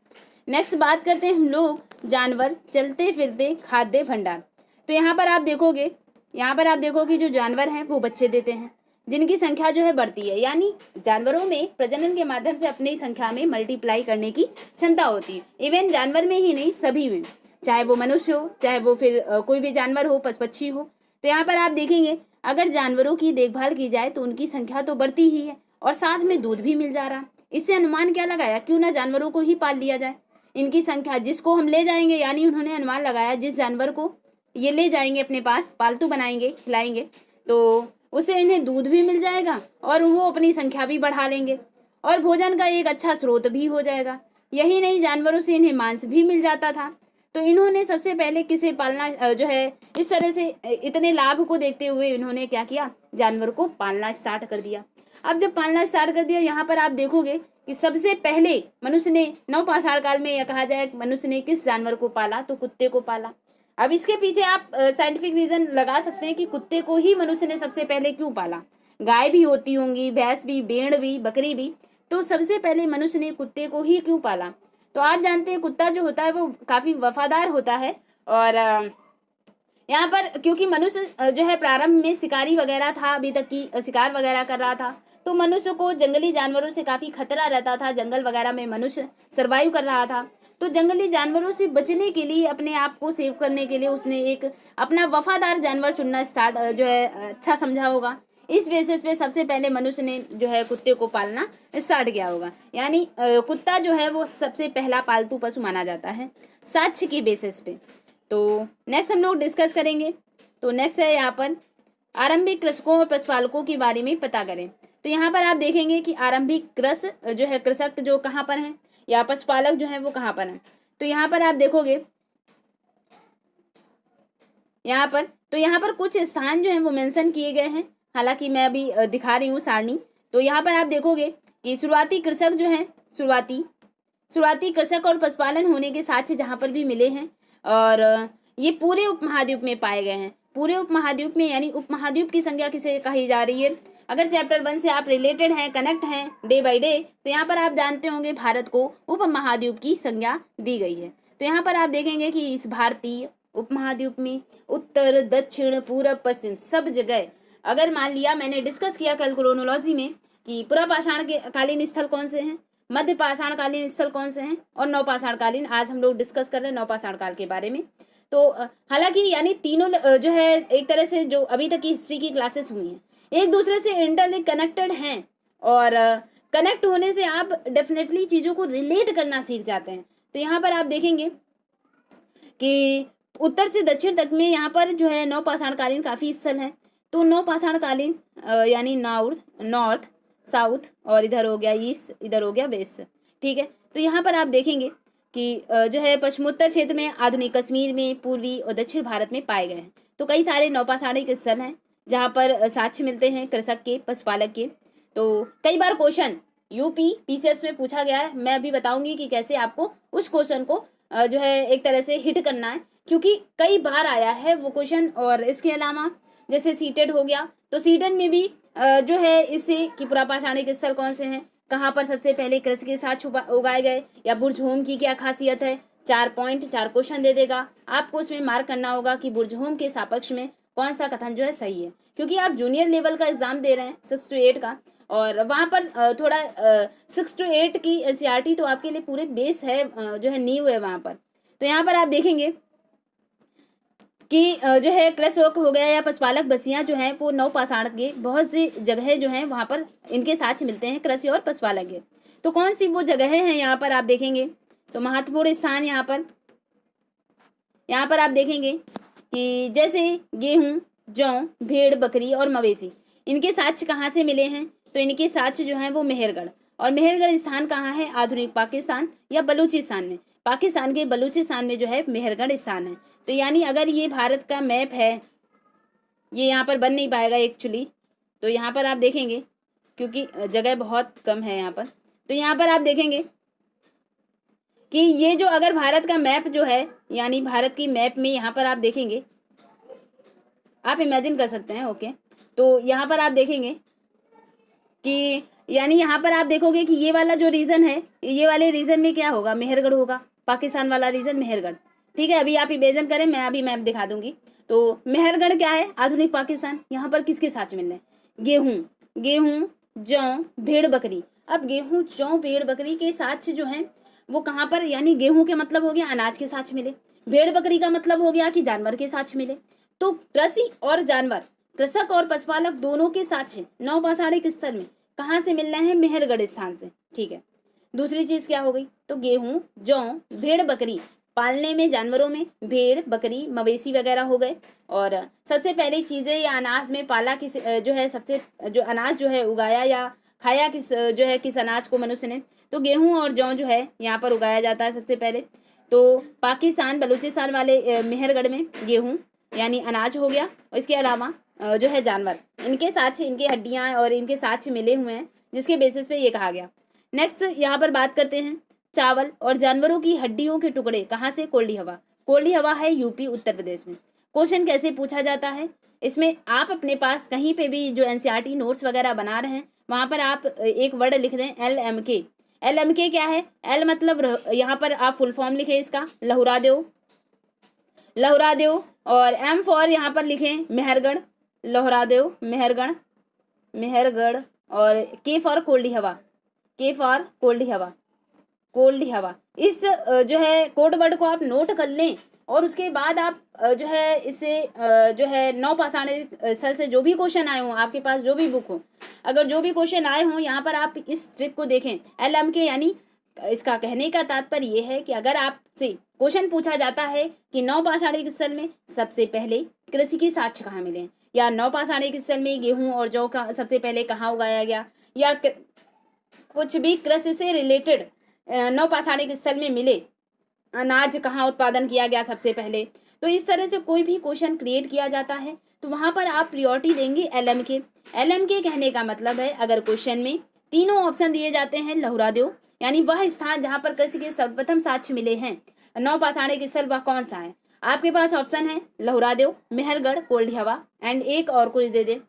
नेक्स्ट बात करते हैं हम लोग जानवर, चलते फिरते खाद्य भंडार। तो यहाँ पर आप देखोगे जो जानवर हैं वो बच्चे देते हैं, जिनकी संख्या जो है बढ़ती है, यानी जानवरों में प्रजनन के माध्यम से अपनी संख्या में मल्टीप्लाई करने की क्षमता होती है। इवन जानवर में ही नहीं, सभी में, चाहे वो मनुष्य हो, चाहे वो फिर कोई भी जानवर हो, पशु पक्षी हो। तो यहाँ पर आप देखेंगे अगर जानवरों की देखभाल की जाए तो उनकी संख्या तो बढ़ती ही है और साथ में दूध भी मिल जा रहा। इससे अनुमान क्या लगाया, क्यों ना जानवरों को ही पाल लिया जाए। इनकी संख्या जिसको हम ले जाएंगे, यानी उन्होंने अनुमान लगाया जिस जानवर को ये ले जाएंगे अपने पास, पालतू बनाएंगे, खिलाएंगे, तो उसे इन्हें दूध भी मिल जाएगा और वो अपनी संख्या भी बढ़ा लेंगे और भोजन का एक अच्छा स्रोत भी हो जाएगा। यही नहीं, जानवरों से इन्हें मांस भी मिल जाता था। तो इन्होंने सबसे पहले किसे पालना जो है, इस तरह से इतने लाभ को देखते हुए इन्होंने क्या किया, जानवर को पालना स्टार्ट कर दिया। अब जब पालना स्टार्ट कर दिया, यहाँ पर आप देखोगे कि सबसे पहले मनुष्य ने नवपाषाण काल में, या कहा जाए मनुष्य ने किस जानवर को पाला, तो कुत्ते को पाला। अब इसके पीछे आप साइंटिफिक रीजन लगा सकते हैं कि कुत्ते को ही मनुष्य ने सबसे पहले क्यों पाला। गाय भी होती होंगी, भैंस भी, भेड़ भी, बकरी भी, तो सबसे पहले मनुष्य ने कुत्ते को ही क्यों पाला। तो आप जानते हैं कुत्ता जो होता है वो काफ़ी वफादार होता है। और यहाँ पर क्योंकि मनुष्य जो है प्रारंभ में शिकारी वगैरह था, अभी तक की शिकार वगैरह कर रहा था, तो मनुष्य को जंगली जानवरों से काफ़ी खतरा रहता था। जंगल वगैरह में मनुष्य सर्वाइव कर रहा था, तो जंगली जानवरों से बचने के लिए, अपने आप को सेव करने के लिए उसने एक अपना वफादार जानवर चुनना स्टार्ट जो है अच्छा समझा होगा। इस बेसिस पे सबसे पहले मनुष्य ने जो है कुत्ते को पालना स्टार्ट किया होगा। यानी कुत्ता जो है वो सबसे पहला पालतू पशु माना जाता है साक्ष्य की बेसिस पे। तो नेक्स्ट हम लोग डिस्कस करेंगे। तो नेक्स्ट है यहाँ पर आरंभिक कृषकों और पशुपालकों के बारे में पता करें। तो यहाँ पर आप देखेंगे कि आरंभिक कृषक जो कहाँ पर हैं, या पशुपालक जो है वो कहाँ पर हैं। तो यहाँ पर आप देखोगे यहाँ पर कुछ स्थान जो है वो मेंशन किए गए हैं, हालांकि मैं अभी दिखा रही हूँ सारणी। तो यहाँ पर आप देखोगे कि शुरुआती कृषक जो हैं, शुरुआती कृषक और पशुपालन होने के साक्ष्य जहाँ पर भी मिले हैं, और ये पूरे उपमहाद्वीप में पाए गए हैं। पूरे उपमहाद्वीप में, यानी उपमहाद्वीप की संज्ञा किसे कही जा रही है। अगर चैप्टर 1 से आप रिलेटेड हैं, कनेक्ट हैं डे बाय डे, तो यहाँ पर आप जानते होंगे भारत को उपमहाद्वीप की संज्ञा दी गई है। तो यहाँ पर आप देखेंगे कि इस भारतीय उपमहाद्वीप में उत्तर, दक्षिण, पूरब, पश्चिम सब जगह, अगर मान लिया मैंने डिस्कस किया कल क्रोनोलॉजी में कि पुरापाषाण के कालीन स्थल कौन से हैं, मध्य पाषाण कालीन स्थल कौन से हैं, और नवपाषाण कालीन, आज हम लोग डिस्कस कर रहे हैं नवपाषाण काल के बारे में। तो हालांकि यानी तीनों जो है एक तरह से जो अभी तक की हिस्ट्री की क्लासेस हुई हैं एक दूसरे से इंटरलिंक कनेक्टेड हैं, और कनेक्ट होने से आप डेफिनेटली चीज़ों को रिलेट करना सीख जाते हैं। तो यहाँ पर आप देखेंगे कि उत्तर से दक्षिण तक में यहाँ पर जो है नवपाषाणकालीन काफ़ी स्थल हैं। तो नवपाषाणकालीन यानी नॉर्थ, साउथ, और इधर हो गया ईस्ट, इधर हो गया वेस्ट, ठीक है। तो यहाँ पर आप देखेंगे कि जो है पश्चिमोत्तर क्षेत्र में, आधुनिक कश्मीर में, पूर्वी और दक्षिण भारत में पाए गए हैं। तो कई सारे नवपाषाणिक स्थल हैं जहाँ पर साक्ष्य मिलते हैं कृषक के, पशुपालक के। तो कई बार क्वेश्चन यूपी पीसीएस में पूछा गया है, मैं अभी बताऊंगी कि कैसे आपको उस क्वेश्चन को जो है एक तरह से हिट करना है, क्योंकि कई बार आया है वो क्वेश्चन। और इसके अलावा जैसे सीटेड हो गया, तो सीटेड में भी जो है इससे कि पुरापाषाणिक स्थल कौन से हैं, कहाँ पर सबसे पहले कृषि के साथ उगाए गए, या बुर्जहोम की क्या खासियत है। 4 पॉइंट 4 क्वेश्चन दे देगा, आपको उसमें मार्क करना होगा कि बुर्जहोम के सापेक्ष में कौन सा कथन जो है सही है, क्योंकि आप जूनियर लेवल का एग्जाम दे रहे हैं 6 to 8 का, और वहाँ पर थोड़ा 6 to 8 की एनसीईआरटी तो आपके लिए पूरे बेस है, जो है नींव है वहाँ पर। तो यहाँ पर आप देखेंगे कि जो है कृषक हो गया या पशुपालक बस्तियाँ जो हैं वो नवपाषाण के बहुत सी जगह जो हैं वहाँ पर इनके साक्ष्य मिलते हैं कृषि और पशुपालक के। तो कौन सी वो जगहें हैं यहाँ पर आप देखेंगे, तो महत्वपूर्ण स्थान यहाँ पर आप देखेंगे कि जैसे गेहूँ, जौ, भेड़, बकरी और मवेशी, इनके साक्ष्य कहाँ से मिले हैं, तो इनके साक्ष्य जो हैं वो मेहरगढ़। और मेहरगढ़ स्थान कहाँ है, आधुनिक पाकिस्तान या बलूचिस्तान में। पाकिस्तान के बलूचिस्तान में जो है मेहरगढ़ स्थान है। तो यानी अगर ये भारत का मैप है, ये यहाँ पर बन नहीं पाएगा एक्चुअली, तो यहाँ पर आप देखेंगे क्योंकि जगह बहुत कम है यहाँ पर। तो यहाँ पर आप देखेंगे कि ये जो अगर भारत का मैप जो है, यानी भारत की मैप में यहाँ पर आप देखेंगे, आप इमेजिन कर सकते हैं, ओके। तो यहाँ पर आप देखेंगे कि यानी यहाँ पर आप देखोगे कि ये वाला जो रीजन है, ये वाले रीजन में क्या होगा, मेहरगढ़ होगा, पाकिस्तान वाला रीजन मेहरगढ़, ठीक है। अभी आप इमेजिन करें, मैं अभी मैप दिखा दूंगी। तो मेहरगढ़ क्या है, आधुनिक पाकिस्तान। यहाँ पर किसके साथ मिल रहे हैं, गेहूँ, जौ, भेड़, बकरी। अब गेहूँ, जौ, भेड़, बकरी के साक्ष्य जो हैं वो कहाँ पर, यानी गेहूँ के मतलब हो गया अनाज के साक्ष्य मिले, भेड़ बकरी का मतलब हो गया कि जानवर के साक्ष्य मिले। तो कृषि और जानवर, कृषक और पशुपालक दोनों के साक्ष्य नवपाषाणिक स्थल में कहाँ से मिल रहे हैं, मेहरगढ़ स्थान से, ठीक है। दूसरी चीज क्या हो गई, तो गेहूँ, जौ, भेड़, बकरी, पालने में जानवरों में भेड़, बकरी, मवेशी वगैरह हो गए। और सबसे पहली चीजें या अनाज में पाला किस जो है, सबसे जो अनाज जो है उगाया या खाया किस जो है किस अनाज को मनुष्य ने, तो गेहूँ और जौ जो है यहाँ पर उगाया जाता है सबसे पहले। तो पाकिस्तान बलूचिस्तान वाले मेहरगढ़ में गेहूँ यानी अनाज हो गया, और इसके अलावा जो है जानवर, इनके साक्ष्य, इनकी हड्डियाँ और इनके साक्ष्य मिले हुए हैं, जिसके बेसिस पे ये कहा गया। नेक्स्ट यहाँ पर बात करते हैं चावल और जानवरों की हड्डियों के टुकड़े कहाँ से, कोल्डी हवा। कोल्डी हवा है यूपी उत्तर प्रदेश में। क्वेश्चन कैसे पूछा जाता है, इसमें आप अपने पास कहीं पे भी जो एनसीईआरटी नोट्स वगैरह बना रहे हैं वहाँ पर आप एक वर्ड लिख दें LMK। LMK क्या है, एल मतलब यहाँ पर आप फुल फॉर्म लिखें इसका, लहुरा देव, और M फॉर यहाँ पर लिखें मेहरगढ़, लहुरा देव, मेहरगढ़, और K फॉर कोल्डी हवा। इस जो है कोड वर्ड को आप नोट कर लें, और उसके बाद आप जो है इसे जो है नवपाषाणिक स्थल से जो भी क्वेश्चन आए हों, आपके पास जो भी बुक हो, अगर जो भी क्वेश्चन आए हों यहाँ पर आप इस ट्रिक को देखें। LMK यानी इसका कहने का तात्पर्य ये है कि अगर आपसे क्वेश्चन पूछा जाता है कि नवपाषाणिक स्थल में सबसे पहले कृषि के साक्ष्य कहाँ मिले, या नवपाषाणिक स्थल में गेहूँ और जौ का सबसे पहले कहाँ उगाया गया, या कुछ भी कृषि से रिलेटेड नवपाषाणिक स्थल में मिले अनाज कहाँ उत्पादन किया गया सबसे पहले, तो इस तरह से कोई भी क्वेश्चन क्रिएट किया जाता है तो वहाँ पर आप प्रियोरिटी देंगे LMK। LMK कहने का मतलब है अगर क्वेश्चन में तीनों ऑप्शन दिए जाते हैं, लहुरा देव यानी वह स्थान जहाँ पर कृषि के सर्वप्रथम साक्ष्य मिले हैं, नवपाषाणिक स्थल वह कौन सा है। आपके पास ऑप्शन है लहुरादेव, मेहरगढ़, कोल्ड हवा एंड एक और कुछ दे दे,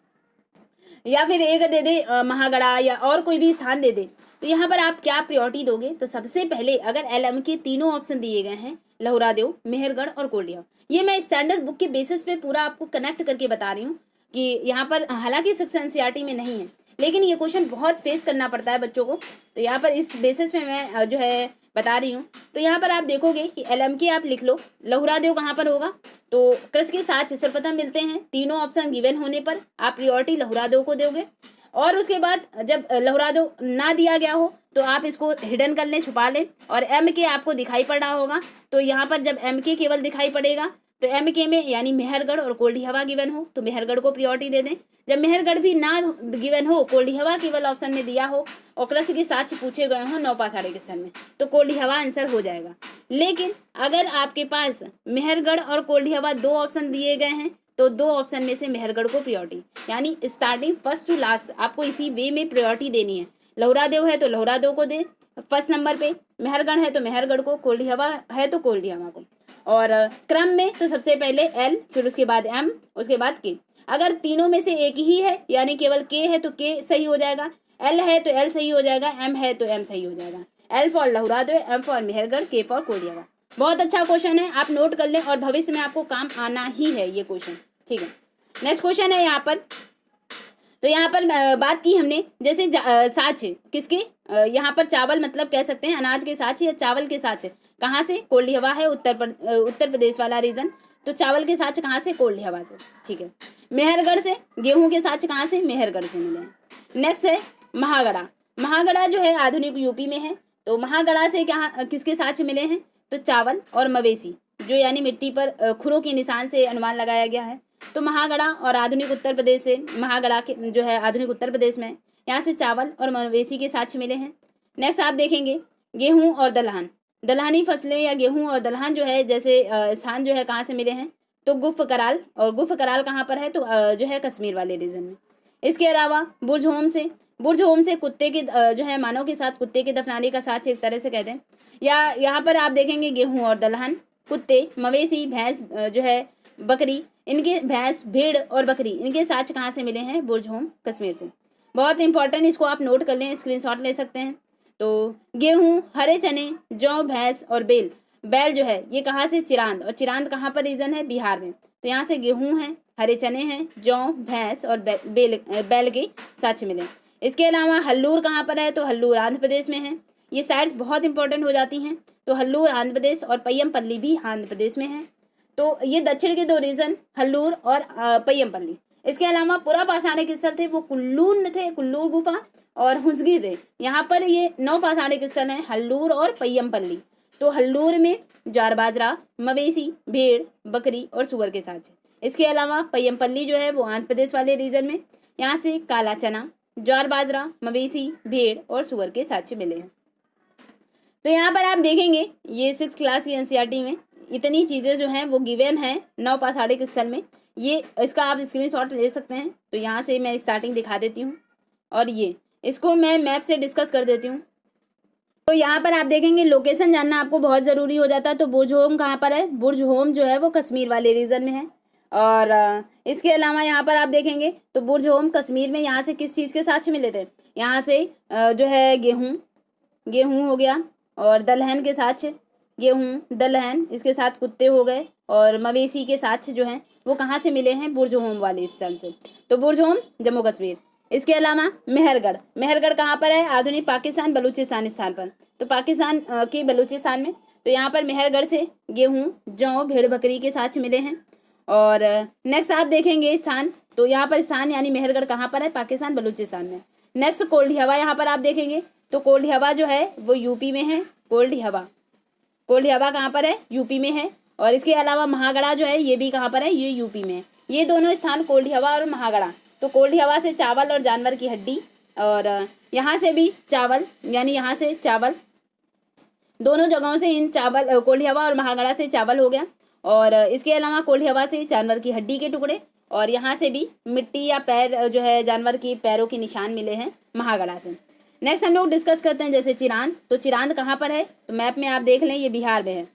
या फिर एक दे दे महागढ़ा, या और कोई भी स्थान दे दे। तो यहाँ पर आप क्या प्रायोरिटी दोगे? तो सबसे पहले अगर LM के तीनों ऑप्शन दिए गए हैं, लहुरादेव, मेहरगढ़ और कोल्ड हवा, ये मैं स्टैंडर्ड बुक के बेसिस पे पूरा आपको कनेक्ट करके बता रही हूँ कि यहाँ पर हालांकि शिक्षा NCERT में नहीं है, लेकिन ये क्वेश्चन बहुत फेस करना पड़ता है बच्चों को। तो यहाँ पर इस बेसिस पे मैं जो है बता रही हूँ। तो यहाँ पर आप देखोगे कि LM के आप लिख लो, लहुरादेव कहाँ पर होगा? तो कृषि के साथ सर्वप्रथम मिलते हैं। तीनों ऑप्शन गिवन होने पर आप प्रायोरिटी लहुरादेव को दोगे, और उसके बाद जब लहुरादेव ना दिया गया हो तो आप इसको हिडन कर लें, छुपा लें, और MK आपको दिखाई पड़ रहा होगा। तो यहाँ पर जब MK केवल दिखाई पड़ेगा तो MK में यानी मेहरगढ़ और कोल्ड हवा गिवन हो तो मेहरगढ़ को प्रायोरिटी दे दें। जब मेहरगढ़ भी ना गिवन हो, कोल्ड हवा केवल ऑप्शन में दिया हो और कृषि के साक्ष्य पूछे गए हो 9 पास आड़े क्वेश्चन में, तो कोल्ड हवा आंसर हो जाएगा। लेकिन अगर आपके पास मेहरगढ़ और कोल्ड हवा 2 ऑप्शन दिए गए हैं तो 2 ऑप्शन में से मेहरगढ़ को प्रायोरिटी, यानी स्टार्टिंग फर्स्ट टू लास्ट आपको इसी वे में प्रायोरिटी देनी है। लहुरादेव है तो लहुरादेव को दे फर्स्ट नंबर पे, मेहरगढ़ है तो मेहरगढ़ को, कोल्ड हवा है तो कोल्ड हवा को, और क्रम में तो सबसे पहले L, फिर उसके बाद M, उसके बाद K। अगर तीनों में से एक ही है यानी केवल K है तो K सही हो जाएगा, L है तो L सही हो जाएगा, M है तो M सही हो जाएगा। L for Lahuradev, M for Mehrgarh, K for cold हवा। बहुत अच्छा क्वेश्चन है, आप नोट कर लें और भविष्य में आपको काम आना ही है ये क्वेश्चन, ठीक है। नेक्स्ट क्वेश्चन है यहाँ पर, तो यहाँ पर बात की हमने जैसे साच किसके, यहाँ पर चावल मतलब कह सकते हैं अनाज के साच या चावल के साच कहाँ से? कोल्ड हवा है उत्तर प्रदेश वाला रीजन, तो चावल के साच कहाँ से? कोल्ड हवा से, ठीक है। मेहरगढ़ से गेहूं के साच कहाँ से? मेहरगढ़ से मिले हैं। नेक्स्ट है महागढ़ा। महागढ़ा जो है आधुनिक यूपी में है, तो महागढ़ा से क्या किसके साच मिले हैं? तो चावल और मवेशी, जो यानी मिट्टी पर खुरों के निशान से अनुमान लगाया गया है। तो महागढ़ा और आधुनिक उत्तर प्रदेश से, महागढ़ा के जो है आधुनिक उत्तर प्रदेश में, यहाँ से चावल और मवेशी के साक्ष्य मिले हैं। नेक्स्ट आप देखेंगे गेहूं और दलहन, दलहनी फसलें या गेहूं और दलहन जो है जैसे स्थान जो है कहाँ से मिले हैं? तो गुफ कराल, और गुफ कराल कहाँ पर है? तो जो है कश्मीर वाले रीजन में। इसके अलावा बुरझोम से, बुरझोम से कुत्ते के जो है मानव के साथ कुत्ते के दफनाने का साक्ष्य एक तरह से कहते हैं। या यहाँ पर आप देखेंगे गेहूं और दलहन, कुत्ते, मवेशी, भैंस जो है, बकरी, इनके भैंस, भेड़ और बकरी, इनके साक्ष्य कहाँ से मिले हैं? बुरझोम कश्मीर से। बहुत इंपॉर्टेंट, इसको आप नोट कर लें, स्क्रीनशॉट ले सकते हैं। तो गेहूं, हरे चने, जौ, भैंस और बेल, बैल जो है ये कहाँ से? चिरांद, और चिरांद कहाँ पर रीजन है? बिहार में। तो यहाँ से गेहूं है, हरे चने हैं, जौ, भैंस और बैल के साक्ष्य मिले। इसके अलावा हल्लूर कहाँ पर है? तो हल्लूर आंध्र प्रदेश में है। ये साइड्स बहुत इंपॉर्टेंट हो जाती हैं, तो हल्लूर आंध्र प्रदेश और पय्यमपल्ली भी आंध्र प्रदेश में है। तो ये दक्षिण के 2 रीजन हल्लूर और पय्यमपल्ली। इसके अलावा पुरापाषाणिक स्थल थे वो कुल्लून थे, कुल्लूर गुफा और हुसगी थे। यहाँ पर ये 9 पाषाणिक स्थल हैं, हल्लूर और पय्यमपल्ली। तो हल्लूर में ज्वार बाजरा, मवेशी, भेड़, बकरी और सुअर के साथ। इसके अलावा पय्यमपल्ली जो है वो आंध्र प्रदेश वाले रीजन में, यहाँ से काला चना, ज्वार बाजरा, मवेशी, भेड़ और सुअर के साक्ष्य मिले हैं। तो यहाँ पर आप देखेंगे ये 6 क्लास की NCERT में इतनी चीज़ें जो हैं वो गिवन है 9 पास आड़े क्वेश्चन में। ये इसका आप स्क्रीनशॉट ले सकते हैं। तो यहाँ से मैं स्टार्टिंग दिखा देती हूँ और ये इसको मैं मैप से डिस्कस कर देती हूँ। तो यहाँ पर आप देखेंगे लोकेशन जानना आपको बहुत ज़रूरी हो जाता है। तो बुरझोम कहाँ पर है? बुरझोम जो है वो कश्मीर वाले रीजन में है। और इसके अलावा यहाँ पर आप देखेंगे तो बुरझोम कश्मीर में, यहाँ से किस चीज़ के साक्ष्य मिले थे? यहाँ से जो है गेहूँ हो गया, और दलहन के साक्ष्य, गेहूँ, दलहन, इसके साथ कुत्ते हो गए, और मवेशी के साक्ष्य जो हैं वो कहाँ से मिले हैं? बुरझोम वाले स्थल से। तो बुरझोम जम्मू कश्मीर। इसके अलावा मेहरगढ़, मेहरगढ़ कहाँ पर है? आधुनिक पाकिस्तान बलूचिस्तान स्थान पर, तो पाकिस्तान के बलूचिस्तान में। तो यहाँ पर मेहरगढ़ से गेहूँ, जौ, भेड़, बकरी के साक्ष्य मिले हैं। और नेक्स्ट आप देखेंगे स्थान, तो यहाँ पर स्थान यानी मेहरगढ़ कहाँ पर है? पाकिस्तान बलूचिस्तान में। नेक्स्ट कोल्ड हवा, यहाँ पर आप देखेंगे तो कोल्ड हवा जो है वो यूपी में है। कोल्ड हवा कहाँ पर है? यूपी में है। और इसके अलावा महागढ़ा जो है ये भी कहाँ पर है? ये यूपी में है। ये दोनों स्थान कोल्ड हवा और महागढ़ा। तो कोल्ड हवा से चावल और जानवर की हड्डी, और यहाँ से भी चावल, यानी यहाँ से चावल, दोनों जगहों से इन चावल, कोल्ड हवा और महागढ़ा से चावल हो गया। और इसके अलावा कोल्ड हवा से जानवर की हड्डी के टुकड़े, और यहाँ से भी मिट्टी या पैर जो है जानवर की पैरों के निशान मिले हैं महागढ़ा से। नेक्स्ट हम लोग डिस्कस करते हैं जैसे चिरांद। तो चिरांद कहाँ पर है? तो मैप में आप देख लें ये बिहार में है।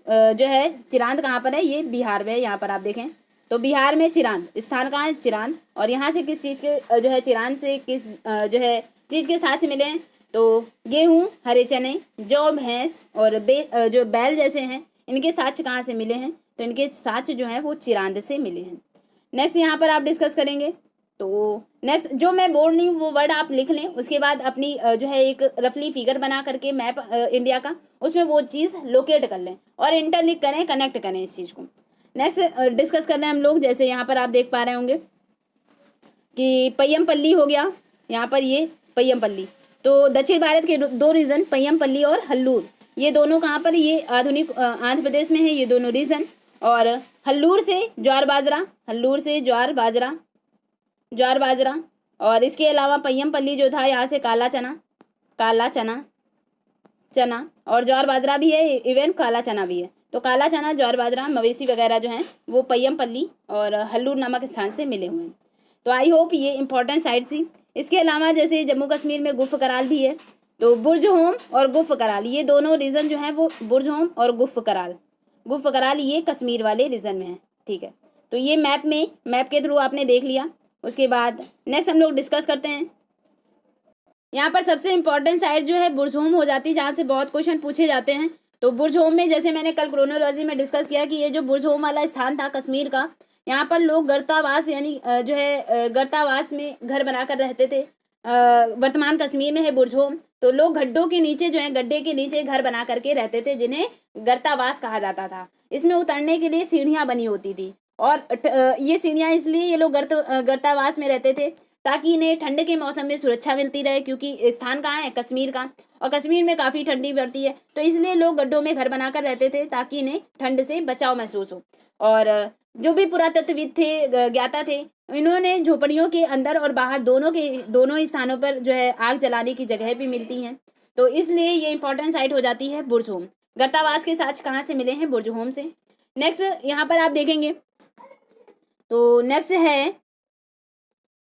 जो है चिरांद कहाँ पर है, ये बिहार में है। यहाँ पर आप देखें तो बिहार में चिरांद स्थान कहाँ है, चिरांद। और यहाँ से किस चीज़ के जो है चिरांद से किस जो है चीज़ के साथ मिले हैं, तो गेहूँ, हरे चने, जौ, भैंस और जो बैल जैसे हैं, इनके साक्ष्य कहाँ से मिले हैं, तो इनके साक्ष्य जो हैं वो चिरांद से मिले हैं। नेक्स्ट यहाँ पर आप डिस्कस करेंगे। तो नेक्स्ट जो मैं बोल रही हूँ वो वर्ड आप लिख लें, उसके बाद अपनी जो है एक रफली फिगर बना करके मैप इंडिया का, उसमें वो चीज़ लोकेट कर लें और इंटरलिंक करें, कनेक्ट करें इस चीज़ को। नेक्स्ट डिस्कस कर रहे हैं हम लोग। जैसे यहाँ पर आप देख पा रहे होंगे कि पय्यमपल्ली हो गया, यहाँ पर ये पय्यमपल्ली। तो दक्षिण भारत के दो रीजन पय्यमपल्ली और हल्लूर, ये दोनों कहाँ पर, ये आधुनिक आंध्र प्रदेश में है ये दोनों रीजन। और हल्लूर से ज्वार बाजरा, हल्लूर से ज्वार बाजरा, ज्वार बाजरा। और इसके अलावा पय्यमपल्ली जो था यहाँ से काला चना, काला चना, चना और ज्वार बाजरा भी है, इवन काला चना भी है। तो काला चना, ज्वार बाजरा, मवेशी वगैरह जो हैं वो पय्यमपल्ली और हल्लूर नामक स्थान से मिले हुए हैं। तो आई होप ये इंपॉर्टेंट साइट थी। इसके अलावा जैसे जम्मू कश्मीर में गुफ कराल भी है, तो बुर्ज होम और गुफ कराल ये दोनों रीजन जो हैं वो बुर्ज होम और गुफ कराल, गुफ कराल ये कश्मीर वाले रीजन में है। ठीक है, तो ये मैप के थ्रू आपने देख लिया। उसके बाद नेक्स्ट हम लोग डिस्कस करते हैं। यहाँ पर सबसे इम्पोर्टेंट साइट जो है बुर्ज होम हो जाती है, जहाँ से बहुत क्वेश्चन पूछे जाते हैं। तो बुर्ज होम में जैसे मैंने कल क्रोनोलॉजी में डिस्कस किया कि ये जो बुर्ज होम वाला स्थान था कश्मीर का, यहाँ पर लोग गर्तावास यानी जो है गर्तावास में घर बनाकर रहते थे। वर्तमान कश्मीर में है बुर्ज होम। तो लोग गड्ढों के नीचे जो है, गड्ढे के नीचे घर बना करके रहते थे, जिन्हें गर्तावास कहा जाता था। इसमें उतरने के लिए सीढ़ियाँ बनी होती थी, और ये सीढ़ियाँ इसलिए ये लोग गर्तावास में रहते थे ताकि इन्हें ठंड के मौसम में सुरक्षा मिलती रहे, क्योंकि स्थान कहाँ है, कश्मीर का, और कश्मीर में काफ़ी ठंडी पड़ती है। तो इसलिए लोग गड्ढों में घर बनाकर रहते थे ताकि इन्हें ठंड से बचाव महसूस हो। और जो भी पुरातत्वविद थे, ज्ञाता थे, इन्होंने झोपड़ियों के अंदर और बाहर दोनों ही स्थानों पर जो है आग जलाने की जगह भी मिलती हैं। तो इसलिए ये इंपॉर्टेंट साइट हो जाती है बुर्ज होम। गर्तावास के साक्ष्य कहाँ से मिले हैं, बुर्ज होम से। नेक्स्ट यहाँ पर आप देखेंगे तो नेक्स्ट है,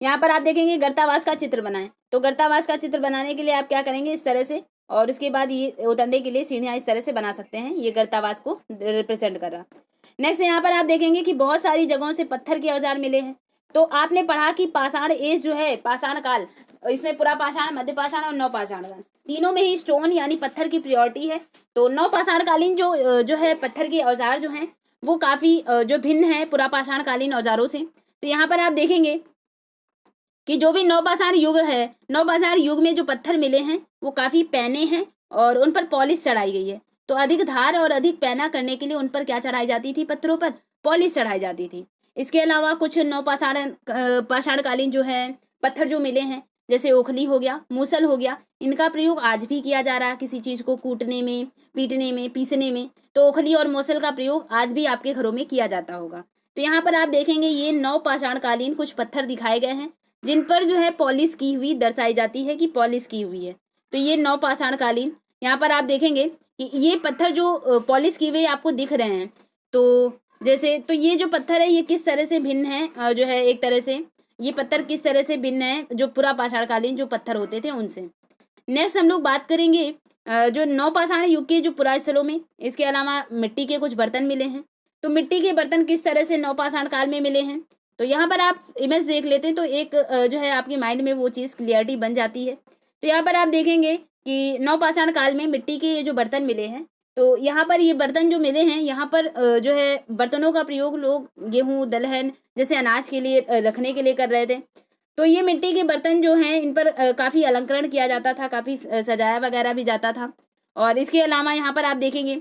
यहाँ पर आप देखेंगे गर्तावास का चित्र बनाएं। तो गर्तावास का चित्र बनाने के लिए आप क्या करेंगे, इस तरह से, और उसके बाद ये उतरने के लिए सीढ़ियाँ इस तरह से बना सकते हैं। ये गर्तावास को रिप्रेजेंट कर रहा। नेक्स्ट यहाँ पर आप देखेंगे कि बहुत सारी जगहों से पत्थर के औजार मिले हैं। तो आपने पढ़ा कि पाषाण एज जो है, पाषाण काल, इसमें पुरा पाषाण, मध्य पाषाण और नवपाषाण काल, तीनों में ही स्टोन यानी पत्थर की प्रियोरिटी है। तो नवपाषाण कालीन जो है पत्थर के औजार जो हैं वो काफ़ी जो भिन्न है पुरा पाषाण कालीन औजारों से। तो यहाँ पर आप देखेंगे कि जो भी नवपाषाण युग है, नवपाषाण युग में जो पत्थर मिले हैं वो काफ़ी पैने हैं और उन पर पॉलिश चढ़ाई गई है। तो अधिक धार और अधिक पैना करने के लिए उन पर क्या चढ़ाई जाती थी, पत्थरों पर पॉलिश चढ़ाई जाती थी। इसके अलावा कुछ पाषाणकालीन जो है पत्थर जो मिले हैं, जैसे ओखली हो गया, मूसल हो गया, इनका प्रयोग आज भी किया जा रहा है किसी चीज़ को कूटने में, पीटने में, पीसने में। तो ओखली और मूसल का प्रयोग आज भी आपके घरों में किया जाता होगा। तो यहाँ पर आप देखेंगे ये नवपाषाणकालीन कुछ पत्थर दिखाए गए हैं जिन पर जो है पॉलिश की हुई दर्शाई जाती है कि पॉलिश की हुई है। तो ये नवपाषाणकालीन, यहाँ पर आप देखेंगे कि ये पत्थर जो पॉलिश किए हुए आपको दिख रहे हैं। तो जैसे तो ये जो पत्थर है ये किस तरह से भिन्न है, जो है एक तरह से ये पत्थर किस तरह से भिन्न है जो पुरा पाषाणकालीन जो पत्थर होते थे उनसे। नेक्स्ट हम लोग बात करेंगे जो नवपाषाण युग के जो पुरा स्थलों में, इसके अलावा मिट्टी के कुछ बर्तन मिले हैं। तो मिट्टी के बर्तन किस तरह से नवपाषाण काल में मिले हैं, तो यहाँ पर आप इमेज देख लेते हैं तो एक जो है आपके माइंड में वो चीज़ क्लियरिटी बन जाती है। तो यहाँ पर आप देखेंगे कि नवपाषाण काल में मिट्टी के ये जो बर्तन मिले हैं, तो यहाँ पर ये बर्तन जो मिले हैं, यहाँ पर जो है बर्तनों का प्रयोग लोग गेहूँ, दलहन जैसे अनाज के लिए रखने के लिए कर रहे थे। तो ये मिट्टी के बर्तन जो हैं इन पर काफ़ी अलंकरण किया जाता था, काफ़ी सजाया वगैरह भी जाता था। और इसके अलावा यहाँ पर आप देखेंगे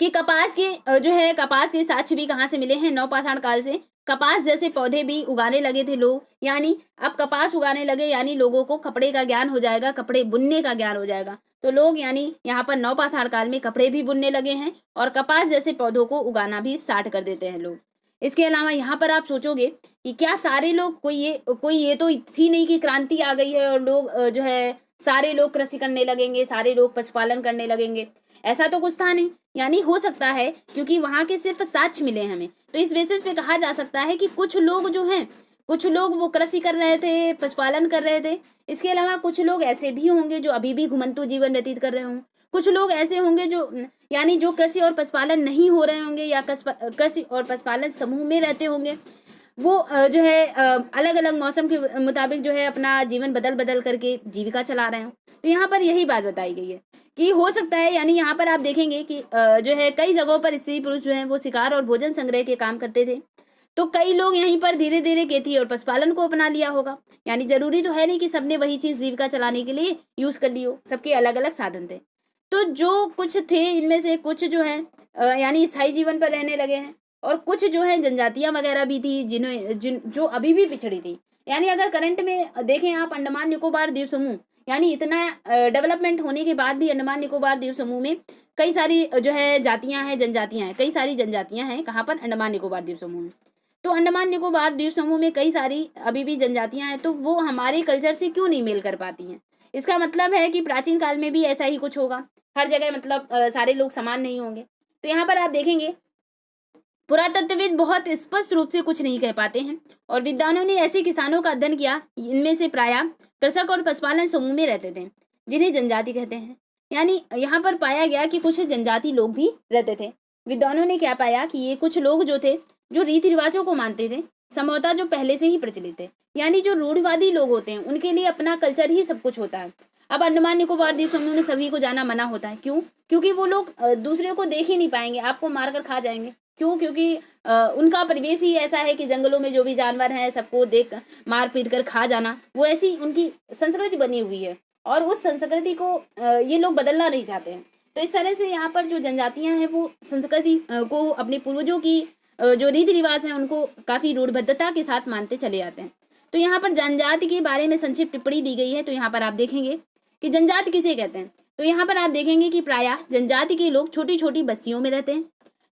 कि कपास के जो है कपास के साक्ष्य भी कहाँ से मिले हैं, नवपाषाण काल से। कपास जैसे पौधे भी उगाने लगे थे लोग, यानी अब कपास उगाने लगे यानी लोगों को कपड़े का ज्ञान हो जाएगा, कपड़े बुनने का ज्ञान हो जाएगा। तो लोग यानी यहाँ पर नवपाषाण काल में कपड़े भी बुनने लगे हैं और कपास जैसे पौधों को उगाना भी स्टार्ट कर देते हैं लोग। इसके अलावा यहाँ पर आप सोचोगे कि क्या सारे लोग, कोई ये तो थी नहीं कि क्रांति आ गई है और लोग जो है सारे लोग कृषि करने लगेंगे, सारे लोग पशुपालन करने लगेंगे, ऐसा तो कुछ था नहीं। यानी हो सकता है क्योंकि वहाँ के सिर्फ साक्ष्य मिले हमें, तो इस बेसिस पे कहा जा सकता है कि कुछ लोग जो हैं, कुछ लोग वो कृषि कर रहे थे, पशुपालन कर रहे थे। इसके अलावा कुछ लोग ऐसे भी होंगे जो अभी भी घुमंतु जीवन व्यतीत कर रहे हों, कुछ लोग ऐसे होंगे जो यानी जो कृषि और पशुपालन नहीं हो रहे होंगे या कृषि और पशुपालन समूह में रहते होंगे, वो जो है अलग अलग मौसम के मुताबिक जो है अपना जीवन बदल बदल करके जीविका चला रहे हो। तो यहाँ पर यही बात बताई गई है कि हो सकता है, यानी यहाँ पर आप देखेंगे कि जो है कई जगहों पर स्त्री पुरुष जो है वो शिकार और भोजन संग्रह के काम करते थे। तो कई लोग यहीं पर धीरे धीरे खेती और पशुपालन को अपना लिया होगा। यानी जरूरी तो है नहीं कि सबने वही चीज जीविका चलाने के लिए यूज कर ली हो, सबके अलग अलग साधन थे। तो जो कुछ थे इनमें से कुछ जो है यानी स्थायी जीवन पर रहने लगे हैं, और कुछ जो है जनजातियां वगैरह भी थी जो अभी भी पिछड़ी थी। यानी अगर करंट में देखें आप, अंडमान निकोबार द्वीप समूह, यानी इतना डेवलपमेंट होने के बाद भी अंडमान निकोबार द्वीप समूह में कई सारी जो है जातियां हैं, जनजातियां हैं, कई सारी जनजातियां हैं। कहाँ पर? अंडमान निकोबार द्वीप समूह में। तो अंडमान निकोबार द्वीप समूह में कई सारी अभी भी जनजातियां हैं, तो वो हमारे कल्चर से क्यों नहीं मेल कर पाती हैं? इसका मतलब है कि प्राचीन काल में भी ऐसा ही कुछ होगा। हर जगह मतलब सारे लोग समान नहीं होंगे। तो यहाँ पर आप देखेंगे पुरातत्वविद बहुत स्पष्ट रूप से कुछ नहीं कह पाते हैं, और विद्वानों ने ऐसे किसानों का अध्ययन किया, इनमें से प्रायः कृषक और पशुपालन समूह में रहते थे, जिन्हें जनजाति कहते हैं। यानी यहाँ पर पाया गया कि कुछ जनजाति लोग भी रहते थे। विद्वानों ने क्या पाया कि ये कुछ लोग जो थे, जो रीति रिवाजों को मानते थे, संभवतः जो पहले से ही प्रचलित थे। यानी जो रूढ़िवादी लोग होते हैं उनके लिए अपना कल्चर ही सब कुछ होता है। अब अंडमान निकोबार द्वीप समूह में सभी को जाना मना होता है। क्यों? क्योंकि वो लोग दूसरे को देख ही नहीं पाएंगे, आपको मारकर खा जाएंगे। क्यों? क्योंकि उनका परिवेश ही ऐसा है कि जंगलों में जो भी जानवर हैं सबको देख मार पीट कर खा जाना, वो ऐसी उनकी संस्कृति बनी हुई है, और उस संस्कृति को ये लोग बदलना नहीं चाहते हैं। तो इस तरह से यहाँ पर जो जनजातियां हैं वो संस्कृति को, अपने पूर्वजों की जो रीति रिवाज हैं उनको काफी रूढ़िबद्धता के साथ मानते चले जाते हैं। तो यहाँ पर जनजाति के बारे में संक्षिप्त टिप्पणी दी गई है। तो यहाँ पर आप देखेंगे कि जनजाति किसे कहते हैं। तो यहाँ पर आप देखेंगे कि प्रायः जनजाति के लोग छोटी छोटी बस्तियों में रहते हैं।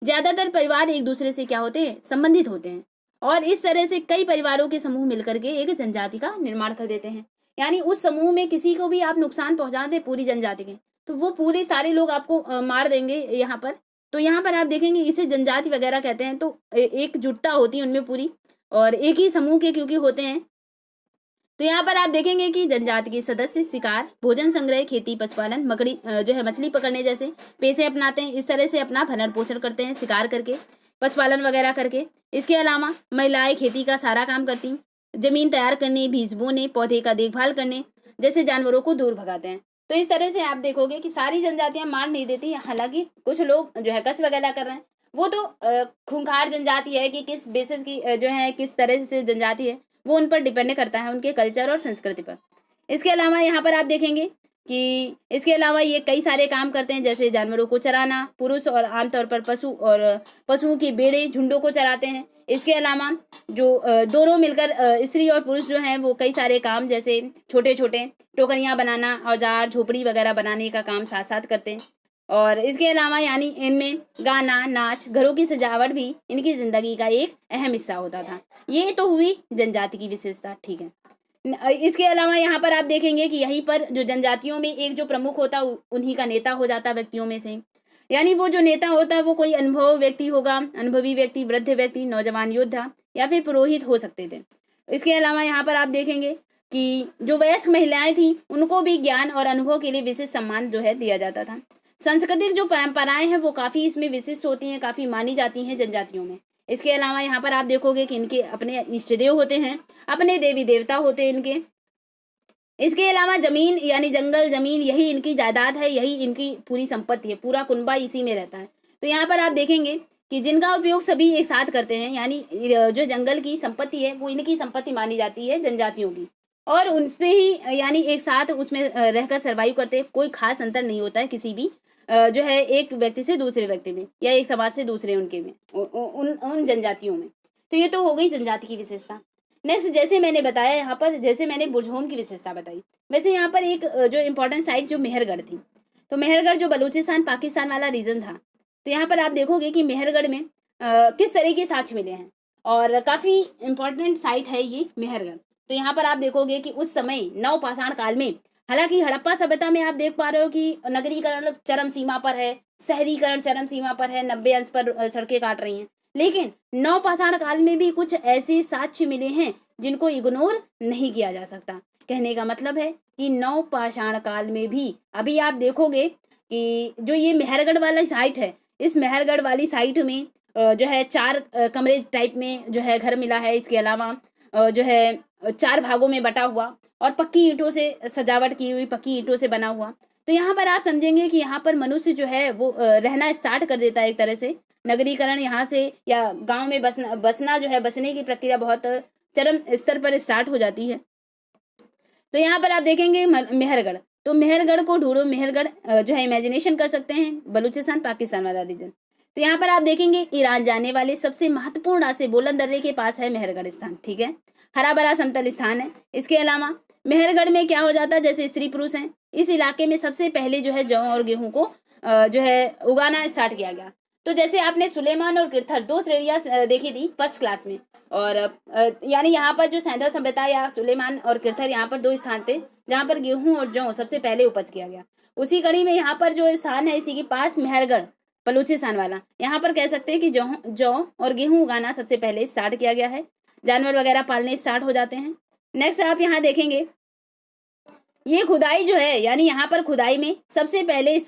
ज्यादातर परिवार एक दूसरे से क्या होते हैं? संबंधित होते हैं, और इस तरह से कई परिवारों के समूह मिलकर के एक जनजाति का निर्माण कर देते हैं। यानी उस समूह में किसी को भी आप नुकसान पहुंचाते पूरी जनजाति के, तो वो पूरे सारे लोग आपको मार देंगे यहाँ पर। तो यहाँ पर आप देखेंगे इसे जनजाति वगैरह कहते हैं। तो एकजुटता होती है उनमें पूरी, और एक ही समूह के क्योंकि होते हैं। तो यहाँ पर आप देखेंगे कि जनजाति के सदस्य शिकार, भोजन संग्रह, खेती, पशुपालन, जो है मछली पकड़ने जैसे पेशे अपनाते हैं। इस तरह से अपना भरण पोषण करते हैं, शिकार करके, पशुपालन वगैरह करके। इसके अलावा महिलाएं खेती का सारा काम करती हैं, जमीन तैयार करने, बीज बोने, पौधे का देखभाल करने जैसे जानवरों को दूर भगाते हैं। तो इस तरह से आप देखोगे कि सारी जनजातियां मार नहीं देती, हालांकि कुछ लोग जो है कस वगैरह कर रहे हैं, वो तो खूंखार जनजाति है कि किस बेसिस की जो है किस तरह से जनजाति है, वो उन पर डिपेंड करता है, उनके कल्चर और संस्कृति पर। इसके अलावा यहाँ पर आप देखेंगे कि इसके अलावा ये कई सारे काम करते हैं, जैसे जानवरों को चराना, पुरुष और आमतौर पर पशुओं की बेड़े झुंडों को चराते हैं। इसके अलावा जो दोनों मिलकर स्त्री और पुरुष जो हैं वो कई सारे काम, जैसे छोटे छोटे टोकरियाँ बनाना, औजार, झोपड़ी वगैरह बनाने का काम साथ साथ करते हैं। और इसके अलावा यानी इनमें गाना, नाच, घरों की सजावट भी इनकी जिंदगी का एक अहम हिस्सा होता था। ये तो हुई जनजाति की विशेषता, ठीक है। इसके अलावा यहाँ पर आप देखेंगे कि यहीं पर जो जनजातियों में एक जो प्रमुख होता उन्हीं का नेता हो जाता व्यक्तियों में से। यानी वो जो नेता होता है वो कोई अनुभव व्यक्ति होगा, अनुभवी व्यक्ति, वृद्ध व्यक्ति, नौजवान योद्धा या फिर पुरोहित हो सकते थे। इसके अलावा यहाँ पर आप देखेंगे कि जो वयस्क महिलाएं थी उनको भी ज्ञान और अनुभव के लिए विशेष सम्मान जो है दिया जाता था। सांस्कृतिक जो परंपराएं हैं वो काफी इसमें विशिष्ट होती हैं, काफी मानी जाती हैं जनजातियों में। इसके अलावा यहाँ पर आप देखोगे कि इनके अपने इष्ट देव होते हैं, अपने देवी देवता होते हैं इनके। इसके अलावा जमीन यानी जंगल जमीन यही इनकी जायदाद है, यही इनकी पूरी संपत्ति है, पूरा कुनबा इसी में रहता है। तो यहाँ पर आप देखेंगे कि जिनका उपयोग सभी एक साथ करते हैं, यानी जो जंगल की संपत्ति है वो इनकी संपत्ति मानी जाती है जनजातियों की, और उनपे ही यानी एक साथ उसमें रहकर सर्वाइव करते हैं। कोई खास अंतर नहीं होता है किसी भी जो है एक व्यक्ति से दूसरे व्यक्ति में, या एक समाज से दूसरे उनके में, उन जनजातियों में। तो ये तो हो गई जनजाति की विशेषता। नेक्स्ट, जैसे मैंने बताया यहाँ पर, जैसे मैंने बुरझोम की विशेषता बताई, वैसे यहाँ पर एक जो इम्पोर्टेंट साइट जो मेहरगढ़ थी। तो मेहरगढ़ जो बलूचिस्तान पाकिस्तान वाला रीजन था, तो यहाँ पर आप देखोगे कि मेहरगढ़ में किस तरह के साक्ष्य मिले हैं, और काफ़ी इम्पोर्टेंट साइट है ये मेहरगढ़। तो यहाँ पर आप देखोगे कि उस समय नवपाषाण काल में, हालांकि हड़प्पा सभ्यता में आप देख पा रहे हो कि नगरीकरण चरम सीमा पर है, शहरीकरण चरम सीमा पर है, 90 अंश पर सड़कें काट रही हैं, लेकिन नवपाषाण काल में भी कुछ ऐसे साक्ष्य मिले हैं जिनको इग्नोर नहीं किया जा सकता। कहने का मतलब है कि नवपाषाण काल में भी अभी आप देखोगे कि जो ये मेहरगढ़ वाला साइट है, इस मेहरगढ़ वाली साइट में जो है 4 कमरे टाइप में जो है घर मिला है। इसके अलावा जो है 4 भागों में बटा हुआ और पक्की ईंटों से सजावट की हुई, पक्की ईंटों से बना हुआ। तो यहाँ पर आप समझेंगे कि यहाँ पर मनुष्य जो है वो रहना स्टार्ट कर देता है एक तरह से। नगरीकरण यहाँ से या गांव में बसना जो है, बसने की प्रक्रिया बहुत चरम स्तर पर स्टार्ट हो जाती है। तो यहाँ पर आप देखेंगे मेहरगढ़, तो मेहरगढ़ को ढूंढो। मेहरगढ़ जो है इमेजिनेशन कर सकते हैं, बलूचिस्तान पाकिस्तान वाला रीजन। तो यहाँ पर आप देखेंगे ईरान जाने वाले सबसे महत्वपूर्ण रास्ते बोलन दर्रे के पास है मेहरगढ़ स्थान, ठीक है। हरा भरा समतल स्थान है। इसके अलावा मेहरगढ़ में क्या हो जाता है, जैसे स्त्री पुरुष हैं, इस इलाके में सबसे पहले जो है जौ और गेहूं को जो है उगाना स्टार्ट किया गया। तो जैसे आपने सुलेमान और किरथर 2 श्रेणियां देखी थी फर्स्ट क्लास में, और यानी यहाँ पर जो सैंधव सभ्यता या सुलेमान और किरथर, यहाँ पर 2 स्थान थे जहाँ पर गेहूं और जौ सबसे पहले उपज किया गया। उसी कड़ी में यहाँ पर जो स्थान है इसी के पास मेहरगढ़ बलूचिस्तान वाला, यहाँ पर कह सकते हैं कि जौ और गेहूं उगाना सबसे पहले स्टार्ट किया गया है। जानवर वगैरह पालने स्टार्ट हो जाते हैं। नेक्स्ट आप यहाँ देखेंगे ये खुदाई जो है, यानी यहाँ पर खुदाई में सबसे पहले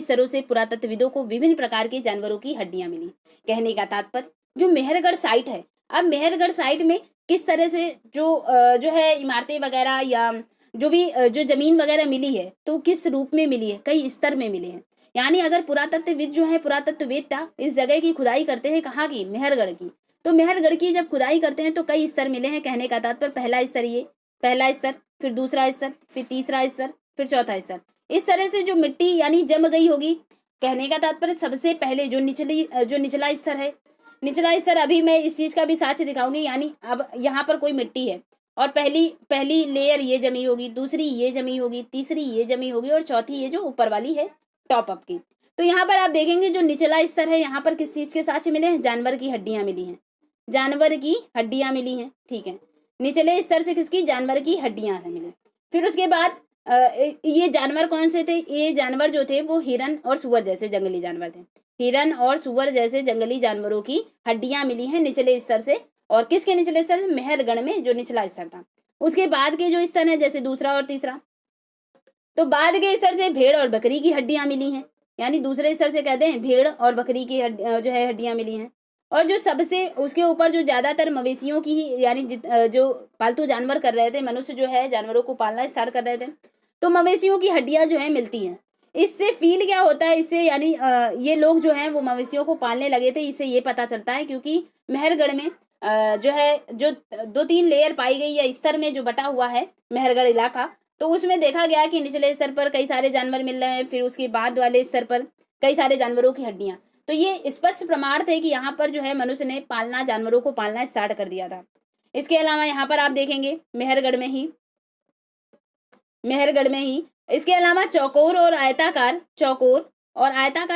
स्तरों से पुरातत्वविदों को विभिन्न प्रकार के जानवरों की हड्डियां मिली। कहने का तात्पर्य जो मेहरगढ़ साइट है, अब मेहरगढ़ साइट में किस तरह से जो है इमारतें वगैरह या जो भी जो जमीन वगैरह मिली है, तो किस रूप में मिली है, कई स्तर में मिले हैं। यानी अगर पुरातत्वविद जो है, पुरातत्ववेत्ता इस जगह की खुदाई करते हैं, कहाँ की, मेहरगढ़ की, तो मेहरगढ़ की जब खुदाई करते हैं तो कई स्तर मिले हैं। कहने का तात्पर्य पहला स्तर, फिर दूसरा स्तर, फिर तीसरा स्तर, फिर चौथा स्तर। इस तरह से जो मिट्टी यानी जम गई होगी। कहने का तात्पर्य सबसे पहले जो निचला स्तर है, निचला स्तर, अभी मैं इस चीज का भी साक्ष्य दिखाऊंगी। यानी अब यहाँ पर कोई मिट्टी है और पहली लेयर ये जमी होगी, दूसरी ये जमी होगी, तीसरी ये जमी होगी और चौथी ये जो ऊपर वाली है टॉप अप की। तो यहाँ पर आप देखेंगे जो निचला स्तर है, यहाँ पर किस चीज के साक्ष्य मिले हैं, जानवर की हड्डियां मिली हैं, जानवर की हड्डियां मिली हैं, ठीक है। निचले स्तर से किसकी, जानवर की हड्डियां मिली। फिर उसके बाद ये जानवर कौन से थे, ये जानवर जो थे वो हिरन और सुअर जैसे जंगली जानवर थे। हिरन और सुअर जैसे जंगली जानवरों की हड्डियां मिली हैं निचले स्तर से। और किसके निचले स्तर से, मेहरगढ़ में जो निचला स्तर था। उसके बाद के जो स्तर है, जैसे दूसरा और तीसरा, तो बाद के स्तर से भेड़ और बकरी की हड्डियां मिली हैं। यानी दूसरे स्तर से कहते हैं भेड़ और बकरी की जो है हड्डियां मिली हैं। और जो सबसे उसके ऊपर जो ज्यादातर मवेशियों की ही, यानी जो पालतू जानवर कर रहे थे, मनुष्य जो है जानवरों को पालना स्टार्ट कर रहे थे, तो मवेशियों की हड्डियां जो है मिलती हैं। इससे फील क्या होता है, इससे यानी ये लोग जो हैं वो मवेशियों को पालने लगे थे। इससे ये पता चलता है क्योंकि मेहरगढ़ में जो है जो 2-3 लेयर पाई गई या स्तर में जो बटा हुआ है मेहरगढ़ इलाका, तो उसमें देखा गया कि निचले स्तर पर कई सारे जानवर मिल रहे हैं, फिर उसके बाद वाले स्तर पर कई सारे जानवरों की हड्डियां। तो ये स्पष्ट प्रमाण थे कि यहाँ पर जो है मनुष्य ने जानवरों को पालना स्टार्ट कर दिया था। इसके अलावा यहाँ पर आप देखेंगे मेहरगढ़ में ही इसके अलावा चौकोर और आयताकार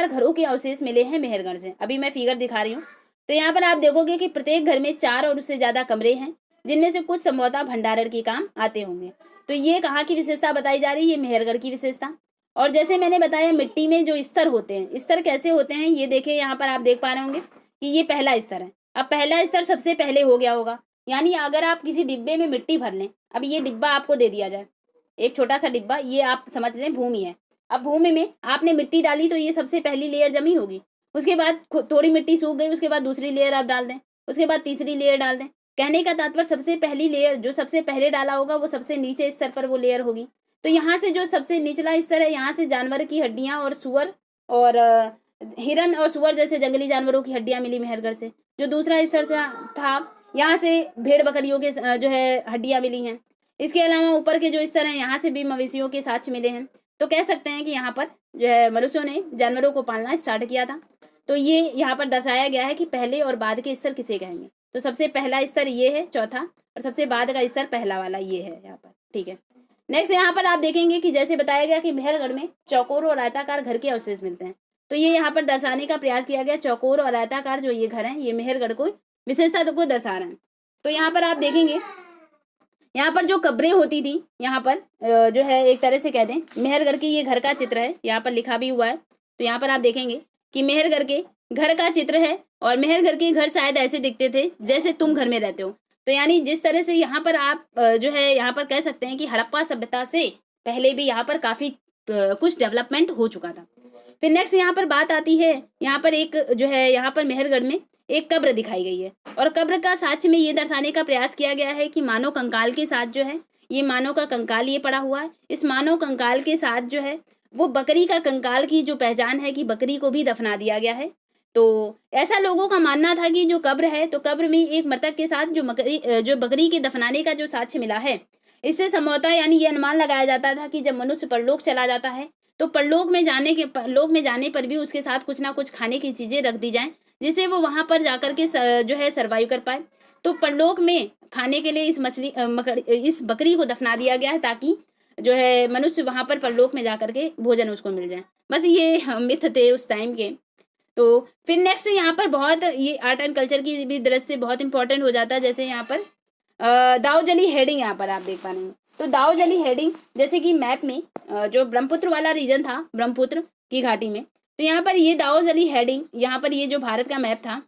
घरों के अवशेष मिले हैं मेहरगढ़ से। अभी मैं फिगर दिखा रही हूँ। तो यहाँ पर आप देखोगे कि प्रत्येक घर में 4 और उससे ज्यादा कमरे हैं, जिनमें से कुछ संभवतः भंडारण के काम आते होंगे। तो ये कहाँ की विशेषता बताई जा रही है, ये मेहरगढ़ की विशेषता। और जैसे मैंने बताया मिट्टी में जो स्तर होते हैं, स्तर कैसे होते हैं ये देखिए, यहाँ पर आप देख पा रहे होंगे कि ये पहला स्तर है। अब पहला स्तर सबसे पहले हो गया होगा। यानी अगर आप किसी डिब्बे में मिट्टी भर लें, अब ये डिब्बा आपको दे दिया जाए, एक छोटा सा डिब्बा, ये आप समझ लें भूमि है। अब भूमि में आपने मिट्टी डाली तो ये सबसे पहली लेयर जमी होगी। उसके बाद थोड़ी मिट्टी सूख गई, उसके बाद दूसरी लेयर आप डाल दें, उसके बाद तीसरी लेयर डाल दें। कहने का तात्पर्य सबसे पहली लेयर जो सबसे पहले डाला होगा वो सबसे नीचे स्तर पर वो लेयर होगी। तो यहाँ से जो सबसे निचला स्तर है, यहाँ से जानवर की हड्डियां और सुअर और हिरन और सुअर जैसे जंगली जानवरों की हड्डियां मिली मेहरगढ़ से। जो दूसरा स्तर था, यहाँ से भेड़ बकरियों के जो है हड्डियां मिली हैं। इसके अलावा ऊपर के जो स्तर हैं, यहाँ से भी मवेशियों के साक्ष्य मिले हैं। तो कह सकते हैं कि यहाँ पर जो है मनुष्यों ने जानवरों को पालना स्टार्ट किया था। तो ये यहाँ पर दर्शाया गया है कि पहले और बाद के स्तर किसे कहेंगे। तो सबसे पहला स्तर ये है चौथा, और सबसे बाद का स्तर पहला वाला ये है यहाँ पर, ठीक है। नेक्स्ट यहाँ पर आप देखेंगे कि जैसे बताया गया कि मेहरगढ़ में चौकोर और आयताकार घर के अवशेष मिलते हैं। तो ये यहाँ पर दर्शाने का प्रयास किया गया, चौकोर और आयताकार जो ये घर हैं ये मेहरगढ़ को विशेषता को दर्शा रहे हैं। तो यहाँ पर आप देखेंगे, यहाँ पर जो कब्रें होती थी, यहाँ पर जो है एक तरह से कह दें मेहरगढ़ की ये घर का चित्र है, यहाँ पर लिखा भी हुआ है। तो यहाँ पर आप देखेंगे कि मेहरगढ़ के घर का चित्र है, और मेहरगढ़ के घर शायद ऐसे दिखते थे जैसे तुम घर में रहते हो। तो यानी जिस तरह से यहाँ पर आप जो है यहाँ पर कह सकते हैं कि हड़प्पा सभ्यता से पहले भी यहाँ पर काफी कुछ डेवलपमेंट हो चुका था। फिर नेक्स्ट यहाँ पर बात आती है, यहाँ पर एक जो है यहाँ पर मेहरगढ़ में एक कब्र दिखाई गई है और कब्र का साक्ष्य में ये दर्शाने का प्रयास किया गया है कि मानव कंकाल के साथ जो है, ये मानव का कंकाल ये पड़ा हुआ है, इस मानव कंकाल के साथ जो है वो बकरी का कंकाल की जो पहचान है कि बकरी को भी दफना दिया गया है। तो ऐसा लोगों का मानना था कि जो कब्र है, तो कब्र में एक मृतक के साथ जो बकरी के दफनाने का जो साक्ष्य मिला है, इससे संभवतः यानी ये अनुमान लगाया जाता था कि जब मनुष्य परलोक चला जाता है तो परलोक में जाने पर भी उसके साथ कुछ ना कुछ खाने की चीजें रख दी जाएं, जिससे वो वहां पर जाकर के जो है सरवाइव कर पाए। तो परलोक में खाने के लिए इस बकरी को दफना दिया गया है ताकि जो है मनुष्य वहां पर परलोक में जाकर के भोजन उसको मिल जाए। बस ये मिथ थे उस टाइम के। तो फिर नेक्स्ट यहाँ पर बहुत ये आर्ट एंड कल्चर की भी दृष्टि से बहुत इंपॉर्टेंट हो जाता है। जैसे यहाँ पर दाऊजली हेडिंग यहाँ पर आप देख पा रहे हैं। तो दाऊजली हेडिंग जैसे कि मैप में जो ब्रह्मपुत्र वाला रीजन था, ब्रह्मपुत्र की घाटी में, तो यहाँ पर ये दाऊजली हेडिंग, यहाँ पर ये जो भारत का मैप था,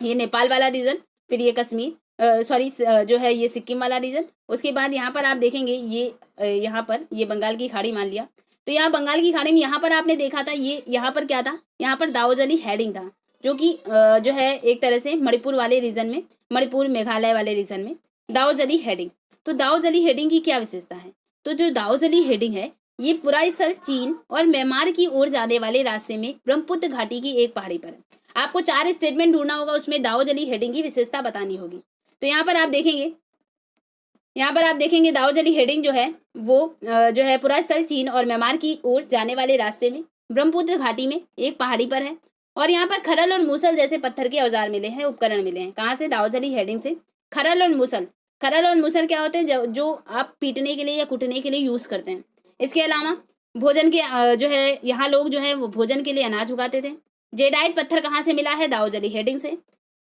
ये नेपाल वाला रीजन, फिर ये कश्मीर जो है ये सिक्किम वाला रीजन, उसके बाद यहाँ पर आप देखेंगे ये यहाँ पर ये बंगाल की खाड़ी मान लिया। तो यहाँ बंगाल की खाड़ी में यहाँ पर आपने देखा था ये यहाँ पर क्या था, यहाँ पर दाऊजली हेडिंग था, जो कि जो है एक तरह से मणिपुर वाले रीजन में, मणिपुर मेघालय वाले रीजन में दाऊजली हेडिंग। तो दाऊजली हेडिंग की क्या विशेषता है, तो जो दाऊजली हेडिंग है ये पूरा स्थल चीन और म्यांमार की ओर जाने वाले रास्ते में ब्रह्मपुत्र घाटी की एक पहाड़ी पर है। आपको 4 स्टेटमेंट ढूंढना होगा, उसमें दाऊजली हेडिंग की विशेषता बतानी होगी। तो यहाँ पर आप देखेंगे दाऊजली हेडिंग जो है वो जो है पूरा स्थल चीन और म्यांमार की ओर जाने वाले रास्ते में ब्रह्मपुत्र घाटी में एक पहाड़ी पर है। और यहाँ पर खरल और मूसल जैसे पत्थर के औजार मिले हैं, उपकरण मिले हैं। कहाँ से, दाऊजली हेडिंग से। खरल और मूसल क्या होते हैं, जो आप पीटने के लिए या कुटने के लिए यूज करते हैं। इसके अलावा भोजन के जो है यहाँ लोग जो है वो भोजन के लिए अनाज उगाते थे। जेडाइट पत्थर कहाँ से मिला है, दाऊजली हेडिंग से।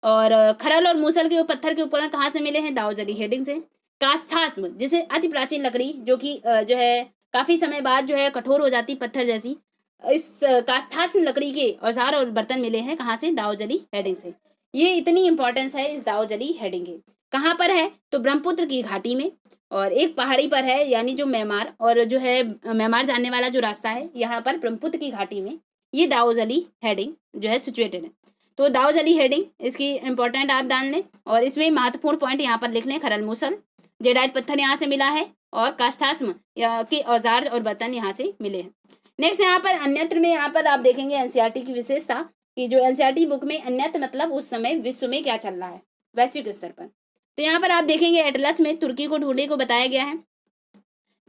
और खरल और मूसल के पत्थर के उपकरण कहाँ से मिले हैं, दाऊजली हेडिंग से। कास्थास्म जिसे अति प्राचीन लकड़ी जो कि जो है काफी समय बाद जो है कठोर हो जाती पत्थर जैसी, इस कास्थास्म लकड़ी के औजार और बर्तन मिले हैं कहाँ से, दाऊजली हेडिंग से। ये इतनी इंपॉर्टेंस है इस दाऊजली हेडिंग की। कहाँ पर है, तो ब्रह्मपुत्र की घाटी में और एक पहाड़ी पर है, यानी जो म्यांमार और जो है म्यांमार जाने वाला जो रास्ता है, यहाँ पर ब्रह्मपुत्र की घाटी में ये दाऊजली हेडिंग जो है सिचुएटेड है। तो दाऊजली हेडिंग इसकी इंपॉर्टेंट आप जान लें और इसमें महत्वपूर्ण पॉइंट यहाँ पर लिख लें। खरल मूसल, जेडाइट पत्थर यहाँ से मिला है और कास्थास्म के औजार और बर्तन यहाँ से मिले हैं। नेक्स्ट यहाँ पर अन्यत्र में यहाँ पर आप देखेंगे एनसीईआरटी की विशेषता कि जो एनसीईआरटी बुक में अन्यत्र मतलब उस समय विश्व में क्या चल रहा है वैश्विक स्तर पर। तो यहाँ पर आप देखेंगे एटलस में तुर्की को ढूंढने को बताया गया है।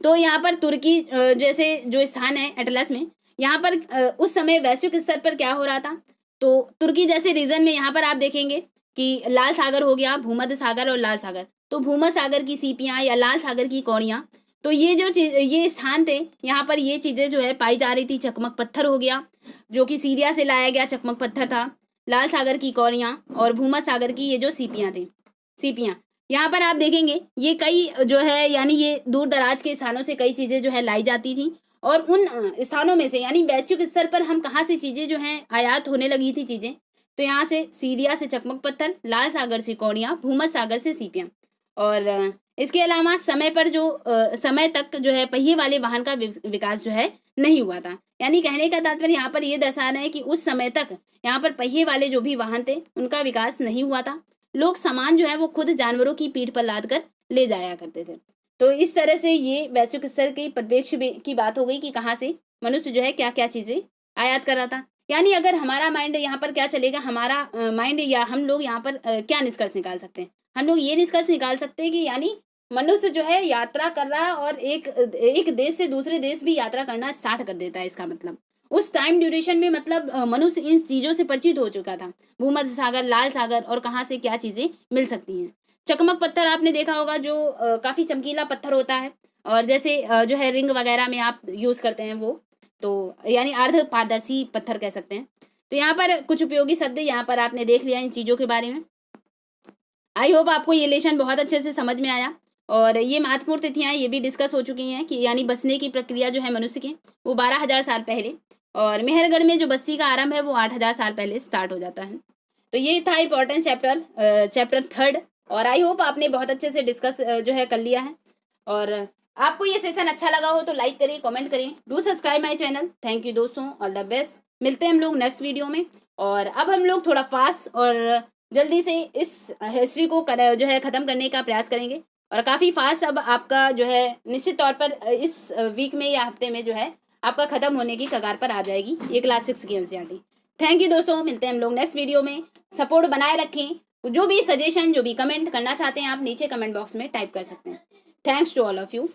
तो यहाँ पर तुर्की जैसे जो स्थान है एटलस में, यहाँ पर उस समय वैश्विक स्तर पर क्या हो रहा था, तो तुर्की जैसे रीजन में यहाँ पर आप देखेंगे कि लाल सागर हो गया, भूमध्य सागर और लाल सागर। तो भूमध्य सागर की सीपियाँ या लाल सागर की कौड़ियाँ, तो ये स्थान थे, यहाँ पर ये चीजें जो है पाई जा रही थी। चकमक पत्थर हो गया जो कि सीरिया से लाया गया चकमक पत्थर था, लाल सागर की कौड़ियाँ और भूमध्य सागर की ये जो सीपियाँ यहाँ पर आप देखेंगे ये कई जो है यानी ये दूर दराज के स्थानों से कई चीजें जो है लाई जाती थी। और उन स्थानों में से यानी वैश्विक स्तर पर हम कहाँ से चीजें जो हैं आयात होने लगी थी चीजें, तो यहाँ से सीरिया से चकमक पत्थर, लाल सागर से कौड़ियाँ, भूमध्य सागर से सीपियाँ। और इसके अलावा समय तक जो है पहिए वाले वाहन का विकास जो है नहीं हुआ था। यानी कहने का तात्पर्य यहाँ पर ये दर्शा रहे हैं कि उस समय तक यहाँ पर पहिए वाले जो भी वाहन थे उनका विकास नहीं हुआ था। लोग सामान जो है वो खुद जानवरों की पीठ पर लाद कर ले जाया करते थे। तो इस तरह से ये वैश्विक स्तर के परिप्रेक्ष्य की बात हो गई कि कहाँ से मनुष्य जो है क्या क्या चीजें आयात कर रहा था। यानी अगर हमारा माइंड यहाँ पर क्या चलेगा, हमारा माइंड या हम लोग यहाँ पर क्या निष्कर्ष निकाल सकते हैं, हम लोग ये निष्कर्ष निकाल सकते हैं कि यानी मनुष्य जो है यात्रा कर रहा है और एक देश से दूसरे देश भी यात्रा करना स्टार्ट कर देता है। इसका मतलब उस टाइम ड्यूरेशन में मतलब मनुष्य इन चीजों से परिचित हो चुका था, भूमध्य सागर, लाल सागर और कहाँ से क्या चीजें मिल सकती हैं। चकमक पत्थर आपने देखा होगा जो काफी चमकीला पत्थर होता है और जैसे जो है रिंग वगैरह में आप यूज करते हैं वो, तो यानी अर्ध पारदर्शी पत्थर कह सकते हैं। तो यहाँ पर कुछ उपयोगी शब्द यहाँ पर आपने देख लिया इन चीजों के बारे में। आई होप आपको ये लेसन बहुत अच्छे से समझ में आया और ये महत्वपूर्ण तिथियां ये भी डिस्कस हो चुकी हैं कि यानी बसने की प्रक्रिया जो है मनुष्य की वो 12,000 साल पहले, और मेहरगढ़ में जो बस्ती का आरंभ है वो 8,000 साल पहले स्टार्ट हो जाता है। तो ये था इंपॉर्टेंट चैप्टर 3 और आई होप आपने बहुत अच्छे से डिस्कस जो है कर लिया है। और आपको ये सेशन अच्छा लगा हो तो लाइक करें, कमेंट करें, do subscribe my channel. Thank you दोस्तों, ऑल द बेस्ट। मिलते हैं हम लोग नेक्स्ट वीडियो में। और अब हम लोग थोड़ा फास्ट और जल्दी से इस हिस्ट्री को जो है ख़त्म करने का प्रयास करेंगे। और काफ़ी फास्ट अब आपका जो है निश्चित तौर पर इस वीक में या हफ्ते में जो है आपका ख़त्म होने की कगार पर आ जाएगी ये क्लास 6 की एनसीईआरटी। थैंक यू दोस्तों, मिलते हैं हम लोग नेक्स्ट वीडियो में। सपोर्ट बनाए रखें। जो भी सजेशन, जो भी कमेंट करना चाहते हैं आप नीचे कमेंट बॉक्स में टाइप कर सकते हैं। Thanks to all of you.